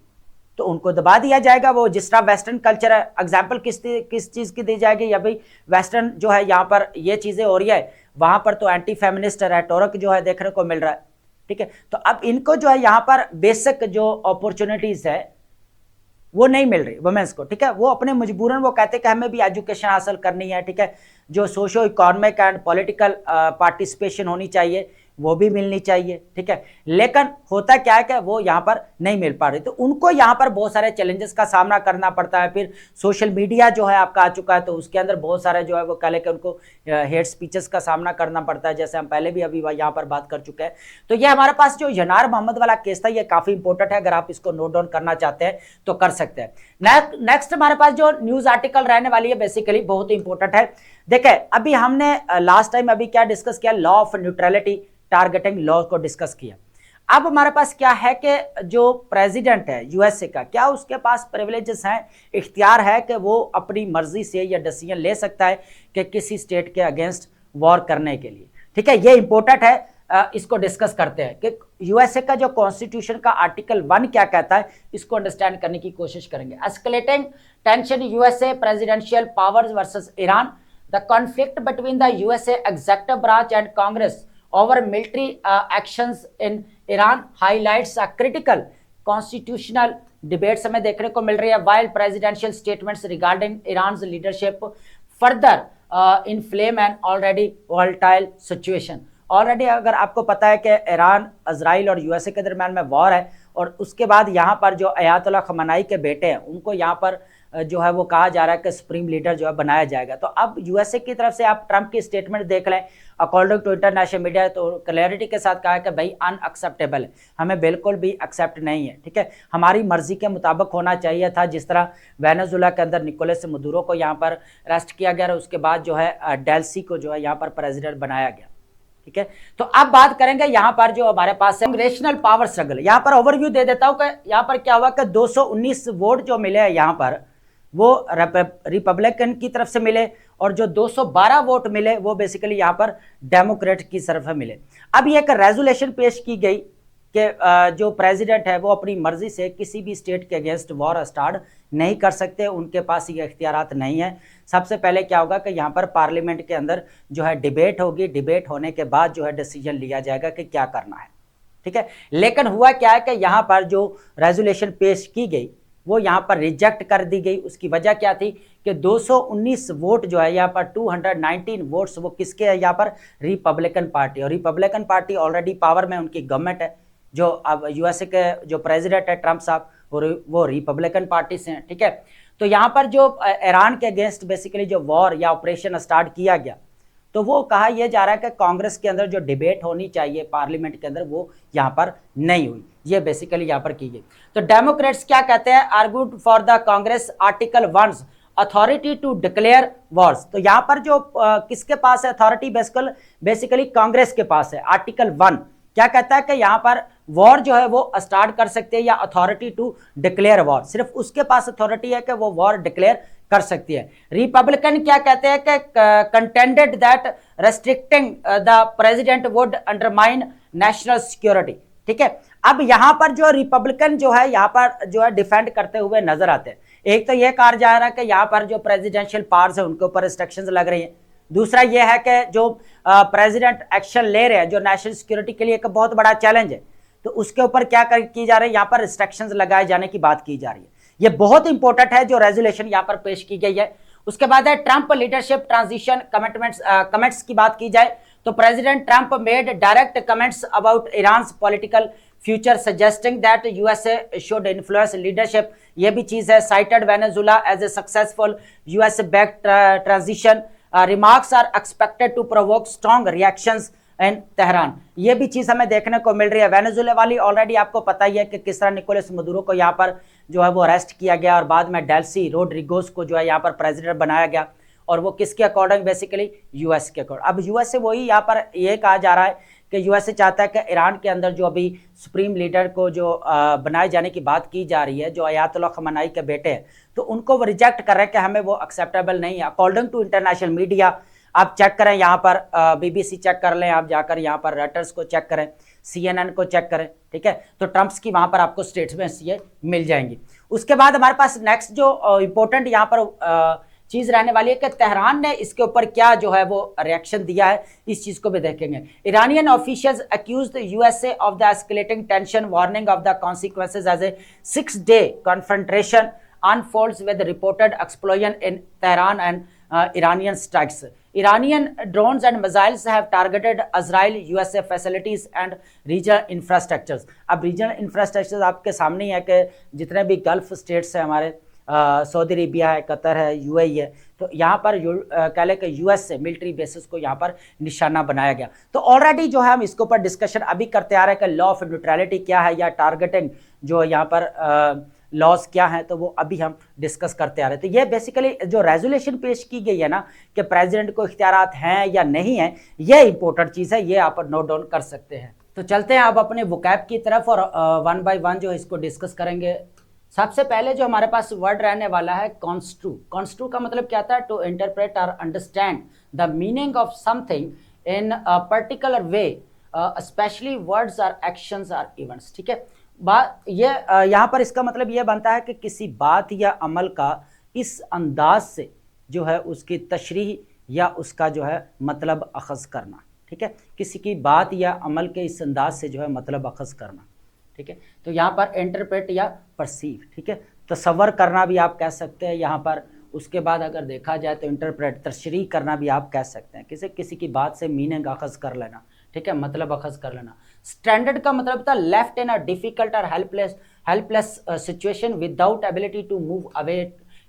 तो उनको दबा दिया जाएगा। वो जिस तरह वेस्टर्न कल्चर है, एग्जाम्पल किस चीज़ की दी जाएगी, या भाई वेस्टर्न जो है यहाँ पर ये चीज़ें हो रही है, वहाँ पर तो एंटी फेमिनिस्ट रेटोरिक जो है देखने को मिल रहा है। ठीक है, तो अब इनको जो है यहाँ पर बेसिक जो अपॉर्चुनिटीज़ है वो नहीं मिल रही वुमेन्स को। ठीक है, वो अपने मजबूरन वो कहते हैं कि हमें भी एजुकेशन हासिल करनी है। ठीक है, जो socio economic and political participation होनी चाहिए वो भी मिलनी चाहिए। ठीक है, लेकिन होता क्या है कि वो यहाँ पर नहीं मिल पा रही, तो उनको यहाँ पर बहुत सारे चैलेंजेस का सामना करना पड़ता है। फिर सोशल मीडिया जो है आपका आ चुका है, तो उसके अंदर बहुत सारे जो है वो कह लेकर उनको हेट स्पीचेस का सामना करना पड़ता है, जैसे हम पहले भी अभी यहाँ पर बात कर चुके हैं। तो ये हमारे पास जो यनार मोहम्मद वाला केस था ये काफ़ी इंपॉर्टेंट है, अगर आप इसको नोट डाउन करना चाहते हैं तो कर सकते हैं। नेक्स्ट हमारे पास जो न्यूज़ आर्टिकल रहने वाली है बेसिकली बहुत ही इंपॉर्टेंट है। देखिए, अभी हमने लास्ट टाइम अभी क्या डिस्कस किया, law of neutrality targeting law को डिस्कस किया। अब हमारे पास क्या है कि जो प्रेसिडेंट है यूएसए का, क्या उसके पास प्रिविलेजेस हैं, इख्तियार है कि वो अपनी मर्जी से या डिसीजन ले सकता है कि किसी स्टेट के अगेंस्ट वॉर करने के लिए। ठीक है, ये इंपॉर्टेंट है, इसको डिस्कस करते हैं कि यूएसए का जो कॉन्स्टिट्यूशन का आर्टिकल 1 क्या कहता है, इसको अंडरस्टैंड करने की कोशिश करेंगे। Escalating tension USA presidential powers versus Iran, the conflict between the USA executive branch and Congress over military actions in Iran highlights a critical constitutional debates हमें देखने को मिल रही है, while presidential statements regarding Iran's leadership further inflame an already volatile situation। Already अगर आपको पता है कि ईरान, इजराइल और यूएसए के दरम्यान में वॉर है, और उसके बाद यहाँ पर जो अयातुल्ला खमेनी के बेटे हैं उनको यहाँ पर जो है वो कहा जा रहा है कि सुप्रीम लीडर जो है बनाया जाएगा। तो अब यूएसए की तरफ से आप ट्रंप की स्टेटमेंट देख लें, अकॉर्डिंग टू इंटरनेशनल मीडिया, तो क्लैरिटी के साथ कहा है कि भाई अनएक्सेप्टेबल है, हमें बिल्कुल भी एक्सेप्ट नहीं है। ठीक है, हमारी मर्जी के मुताबिक होना चाहिए था। जिस तरह वेनेजुएला के अंदर निकोलस मदुरो को यहाँ पर अरेस्ट किया गया और उसके बाद जो है डेल्सी को जो है यहाँ पर प्रेसिडेंट बनाया गया। ठीक है, तो अब बात करेंगे यहाँ पर जो हमारे पास है कांग्रेशनल पावर स्ट्रगल। यहाँ पर ओवरव्यू दे देता हूँ कि यहाँ पर क्या हुआ कि 219 वोट जो मिले हैं यहाँ पर वो रिपब्लिकन की तरफ से मिले, और जो 212 वोट मिले वो बेसिकली यहाँ पर डेमोक्रेट की तरफ से मिले। अब ये एक रेजोल्यूशन पेश की गई कि जो प्रेसिडेंट है वो अपनी मर्जी से किसी भी स्टेट के अगेंस्ट वॉर स्टार्ट नहीं कर सकते, उनके पास ये इख्तियारात नहीं है। सबसे पहले क्या होगा कि यहाँ पर पार्लियामेंट के अंदर जो है डिबेट होगी, डिबेट होने के बाद जो है डिसीजन लिया जाएगा कि क्या करना है। ठीक है, लेकिन हुआ क्या है कि यहाँ पर जो रेजोल्यूशन पेश की गई वो यहाँ पर रिजेक्ट कर दी गई। उसकी वजह क्या थी कि 219 वोट जो है यहाँ पर 219 वोट्स वो किसके है, यहाँ पर रिपब्लिकन पार्टी, और रिपब्लिकन पार्टी ऑलरेडी पावर में, उनकी गवर्नमेंट है। जो अब यूएसए के जो प्रेसिडेंट है ट्रंप साहब वो रिपब्लिकन पार्टी से हैं। ठीक है, तो यहाँ पर जो ईरान के अगेंस्ट बेसिकली जो वॉर या ऑपरेशन स्टार्ट किया गया, तो वो कहा यह जा रहा है कि कांग्रेस के अंदर जो डिबेट होनी चाहिए पार्लियामेंट के अंदर वो यहाँ पर नहीं हुई, ये बेसिकली यहाँ पर की गई। तो डेमोक्रेट्स क्या कहते हैं, argued for the Congress article 1 authority to declare wars. तो यहाँ पर जो किसके पास है अथॉरिटी, बेसिकली कांग्रेस के पास है। आर्टिकल 1 क्या कहता है कि यहाँ पर वॉर जो है वो स्टार्ट कर सकते हैं, या अथॉरिटी टू डिक्लेयर वॉर, सिर्फ उसके पास अथॉरिटी है कि वो वॉर डिक्लेयर कर सकती है। रिपब्लिकन क्या कहते हैं कि contended that restricting the president would undermine national security. ठीक है, अब यहाँ पर जो रिपब्लिकन जो है यहाँ पर जो है डिफेंड करते हुए नजर आते हैं। एक तो यह कहा जा रहा है कि यहाँ पर जो प्रेसिडेंशियल पावर्स है उनके ऊपर रिस्ट्रिक्शंस लग रही हैं। दूसरा यह है कि जो प्रेसिडेंट एक्शन ले रहे हैं जो नेशनल सिक्योरिटी के लिए एक बहुत बड़ा चैलेंज है, तो उसके ऊपर क्या की जा रही है, यहाँ पर रिस्ट्रिक्शंस लगाए जाने की बात की जा रही है। ये बहुत इंपॉर्टेंट है जो रेजोल्यूशन यहाँ पर पेश की गई है। उसके बाद है ट्रंप लीडरशिप ट्रांजिशन कमेंट्स की बात की जाए तो president Trump made direct comments about Iran political future suggesting that USA should influence leadership. ये भी चीज है। Cited Venezuela as a successful US back transition, remarks are expected to provoke strong reactions in Tehran. ये भी चीज हमें देखने को मिल रही है। वेनेजुएला वाली ऑलरेडी आपको पता ही है कि किस तरह निकोलस मदुरो को यहाँ पर जो है वो अरेस्ट किया गया और बाद में डेल्सी रोड्रिगोस को जो है यहाँ पर प्रेसिडेंट बनाया गया, और वो किसके अकॉर्डिंग, बेसिकली यूएस के अकॉर्डिंग। अब यूएस से वही यहाँ पर ये कहा जा रहा है कि यूएसए चाहता है कि ईरान के अंदर जो अभी सुप्रीम लीडर को जो बनाए जाने की बात की जा रही है, जो अयातुल्ला खमेनी के बेटे हैं, तो उनको वो रिजेक्ट कर रहे हैं कि हमें वो एक्सेप्टेबल नहीं है। अकॉर्डिंग टू इंटरनेशनल मीडिया आप चेक करें यहाँ पर BBC चेक कर लें, आप जाकर यहाँ पर रॉयटर्स को चेक करें, CNN को चेक करें, ठीक है। तो ट्रंप्स की वहाँ पर आपको स्टेटमेंट्स ये मिल जाएंगी। उसके बाद हमारे पास नेक्स्ट जो इंपॉर्टेंट यहाँ पर चीज रहने वाली है कि तेहरान ने इसके ऊपर क्या जो है वो रिएक्शन दिया है, इस चीज को भी देखेंगे। Iranian officials accused USA of the escalating tension, warning of the consequences as a 6-day confrontation unfolds with reported explosion in Tehran and Iranian strikes. Iranian drones and missiles have targeted Israel, USA facilities and regional infrastructures. अब regional infrastructure आपके सामने ही है कि जितने भी gulf states हैं हमारे, Saudi Arabia है, कतर है, यूएई है, तो यहाँ पर कह लें कि यूएस से मिलिट्री बेसिस को यहाँ पर निशाना बनाया गया। तो ऑलरेडी जो है हम इसके ऊपर डिस्कशन अभी करते आ रहे हैं कि लॉ ऑफ न्यूट्रलिटी क्या है या टारगेटिंग जो यहाँ पर लॉज क्या है, तो वो अभी हम डिस्कस करते आ रहे हैं। तो ये बेसिकली जो रेजोल्यूशन पेश की गई है ना कि प्रेसिडेंट को इख्तियारात हैं या नहीं है, ये इंपॉर्टेंट चीज़ है, ये आप नोट डाउन कर सकते हैं। तो चलते हैं अब अपने वोकैब की तरफ और वन बाय वन जो इसको डिस्कस करेंगे। सबसे पहले जो हमारे पास वर्ड रहने वाला है कॉन्स्ट्रू। कॉन्स्ट्रू का मतलब क्या था? टू इंटरप्रेट और understand the meaning of something in a particular way, specially words और एक्शंस और इवेंट्स, ठीक है। बात ये यहाँ पर इसका मतलब ये बनता है कि किसी बात या अमल का इस अंदाज से जो है उसकी तशरीह या उसका जो है मतलब अखज़ करना, ठीक है। किसी की बात या अमल के इस अंदाज से जो है मतलब अखज़ करना, ठीक है। तो यहाँ पर इंटरप्रेट या परसीव, ठीक है, तसव्वुर करना भी आप कह सकते हैं यहाँ पर। उसके बाद अगर देखा जाए तो इंटरप्रेट तशरीह करना भी आप कह सकते हैं, किसी की बात से मीनिंग अखज़ कर लेना, ठीक है, मतलब अखज़ कर लेना। स्टैंडर्ड का मतलब था लेफ्ट इन अ डिफिकल्ट और helpless situation without ability to move away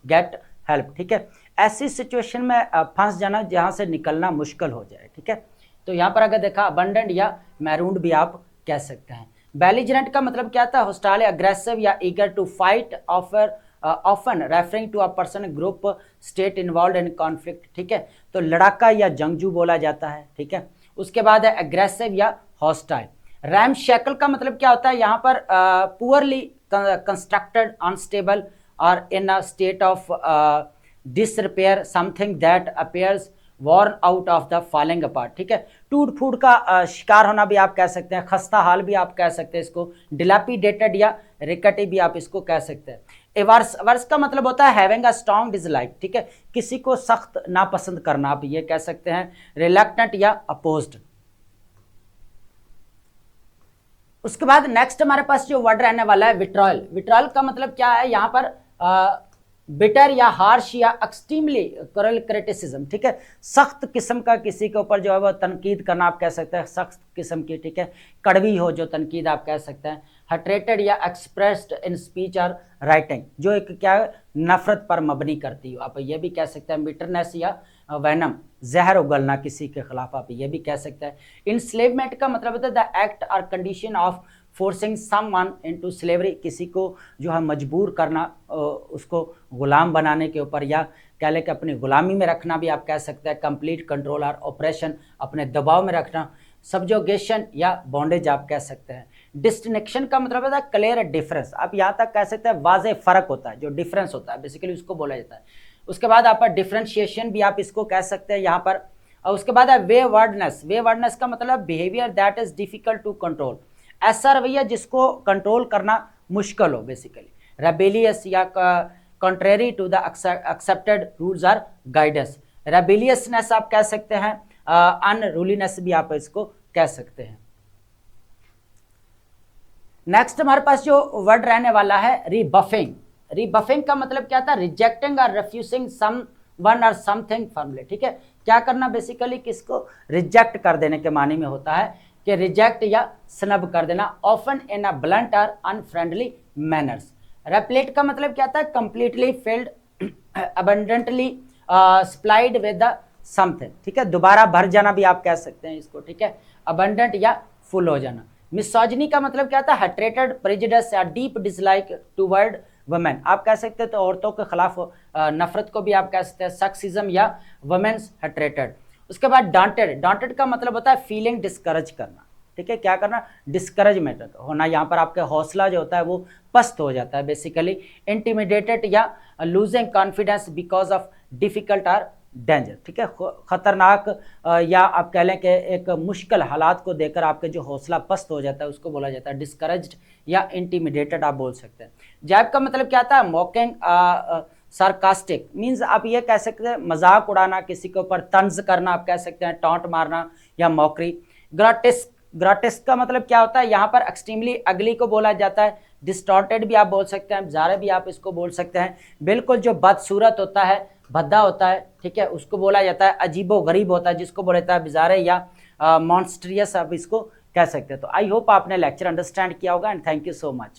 get help, ठीक है। ऐसी सिचुएशन में फंस जाना जहाँ से निकलना मुश्किल हो जाए, ठीक है। तो यहाँ पर अगर देखा अबंडेंट या मैरून्ड भी आप कह सकते हैं। बेलिजरेंट का मतलब क्या था? होस्टाइल, अग्रेसिव या eager to fight, often referring to a person, group, state involve in conflict, ठीक है। तो लड़ाका या जंगजू बोला जाता है, ठीक है। उसके बाद है एग्रेसिव या हॉस्टाइल। रैम शैकल का मतलब क्या होता है? यहाँ पर पुअरली कंस्ट्रक्टेड, अनस्टेबल और in a state of disrepair, something that appears worn out of the falling apart, ठीक है। टूट फूट का शिकार होना भी आप कह सकते हैं, खस्ता हाल भी आप कह सकते हैं इसको, डिलापिडेटेड या रिकटी भी आप इसको कह सकते हैं। एवर्स, वर्स का मतलब होता है हैविंग अ स्ट्रॉन्ग डिसलाइक, ठीक है, किसी को सख्त नापसंद करना आप ये कह सकते हैं। रिलक्टेंट या अपोज्ड। उसके बाद नेक्स्ट हमारे पास जो वर्ड रहने वाला है विट्रॉयल। विट्रॉयल का मतलब क्या है? यहाँ पर बिटर या हार्श या एक्सट्रीमली करल क्रिटिसिज्म, ठीक है, सख्त किस्म का किसी के ऊपर जो है वो तनकीद करना आप कह सकते हैं, सख्त किस्म की, ठीक है, कड़वी हो जो तनकीद आप कह सकते हैं। हटरेटेड या एक्सप्रेस्ड इन स्पीच और राइटिंग, जो एक क्या नफरत पर मबनी करती हो, आप ये भी कह सकते हैं। बिटरनेस या वैनम, जहर उगलना किसी के खिलाफ, आप ये भी कह सकते हैं। इंस्लेवमेंट का मतलब होता है द एक्ट और condition of forcing someone into slavery, किसी को जो है मजबूर करना उसको गुलाम बनाने के ऊपर, या कह लें कि अपनी गुलामी में रखना भी आप कह सकते हैं। कंप्लीट कंट्रोल और ऑपरेशन, अपने दबाव में रखना। सब्जुगेशन या बॉन्डेज आप कह सकते हैं। डिस्टिंक्शन का मतलब होता है क्लियर डिफरेंस, आप यहाँ तक कह सकते हैं वाज़ेह फ़र्क होता है, जो डिफरेंस होता है बेसिकली उसको बोला जाता है। उसके बाद आप डिफ्रेंशिएशन भी आप इसको कह सकते हैं यहाँ पर। और उसके बाद है वेवर्डनेस। वेवर्डनेस का मतलब behaviour that is difficult to control, ऐसा रवैया जिसको कंट्रोल करना मुश्किल हो बेसिकली। रेबेलियस या contrary to the accepted rules or guidance. Rebelliousness आप कह सकते हैं, अनरूलीनेस भी आप इसको कह सकते हैं। नेक्स्ट हमारे पास जो वर्ड रहने वाला है रिबफिंग। रिबफिंग का मतलब क्या था? रिजेक्टिंग और रिफ्यूजिंग सम वन और समथिंग फर्मली, ठीक है, क्या करना बेसिकली किसको रिजेक्ट कर देने के मानी में होता है कि रिजेक्ट या स्नब कर देना, ऑफन इन अ ब्लंट और अनफ्रेंडली मैनर्स। रेप्लेट का मतलब क्या था? Completely filled, abundantly supplied with the something, ठीक है, दोबारा भर जाना भी आप कह सकते हैं इसको, ठीक है, अबंडेंट या फुल हो जाना। मिसोजिनी का मतलब क्या था? हटरेटेड, प्रेजुडिस या डीप डिसलाइक टूवर्ड वुमेन, आप कह सकते हैं तो औरतों के खिलाफ नफरत को भी आप कह सकते हैं, सेक्सिज्म या वुमेन्स हटरेटेड। उसके बाद डांटेड। डांटेड का मतलब होता है फीलिंग डिस्करेज करना, ठीक है, क्या करना? डिस्करेजमेंट होना, यहाँ पर आपका हौसला जो होता है वो पस्त हो जाता है बेसिकली। इंटिमिडेटेड या losing confidence because of difficult और डेंजर, ठीक है, खतरनाक या आप कह लें कि एक मुश्किल हालात को देखकर आपके जो हौसला पस्त हो जाता है उसको बोला जाता है डिस्करेज्ड या इंटिमिडेटेड आप बोल सकते हैं। जैब का मतलब क्या आता है? मॉकिंग, सार्कास्टिक मीन्स आप ये कह सकते हैं मजाक उड़ाना, किसी के ऊपर तंज करना आप कह सकते हैं, टॉन्ट मारना या मॉकरी। ग्रोटेस्क, ग्रोटेस्क का मतलब क्या होता है? यहाँ पर एक्सट्रीमली अगली को बोला जाता है। डिस्टॉर्टेड भी आप बोल सकते हैं, बिज़ारे भी आप इसको बोल सकते हैं। बिल्कुल जो बदसूरत होता है, भद्दा होता है, ठीक है, उसको बोला जाता है अजीबो गरीब होता है, जिसको बोला जाता है बिज़ारे या मॉन्स्ट्रियस आप इसको कह सकते हैं। तो आई होप आपने लेक्चर अंडरस्टैंड किया होगा and thank you so much.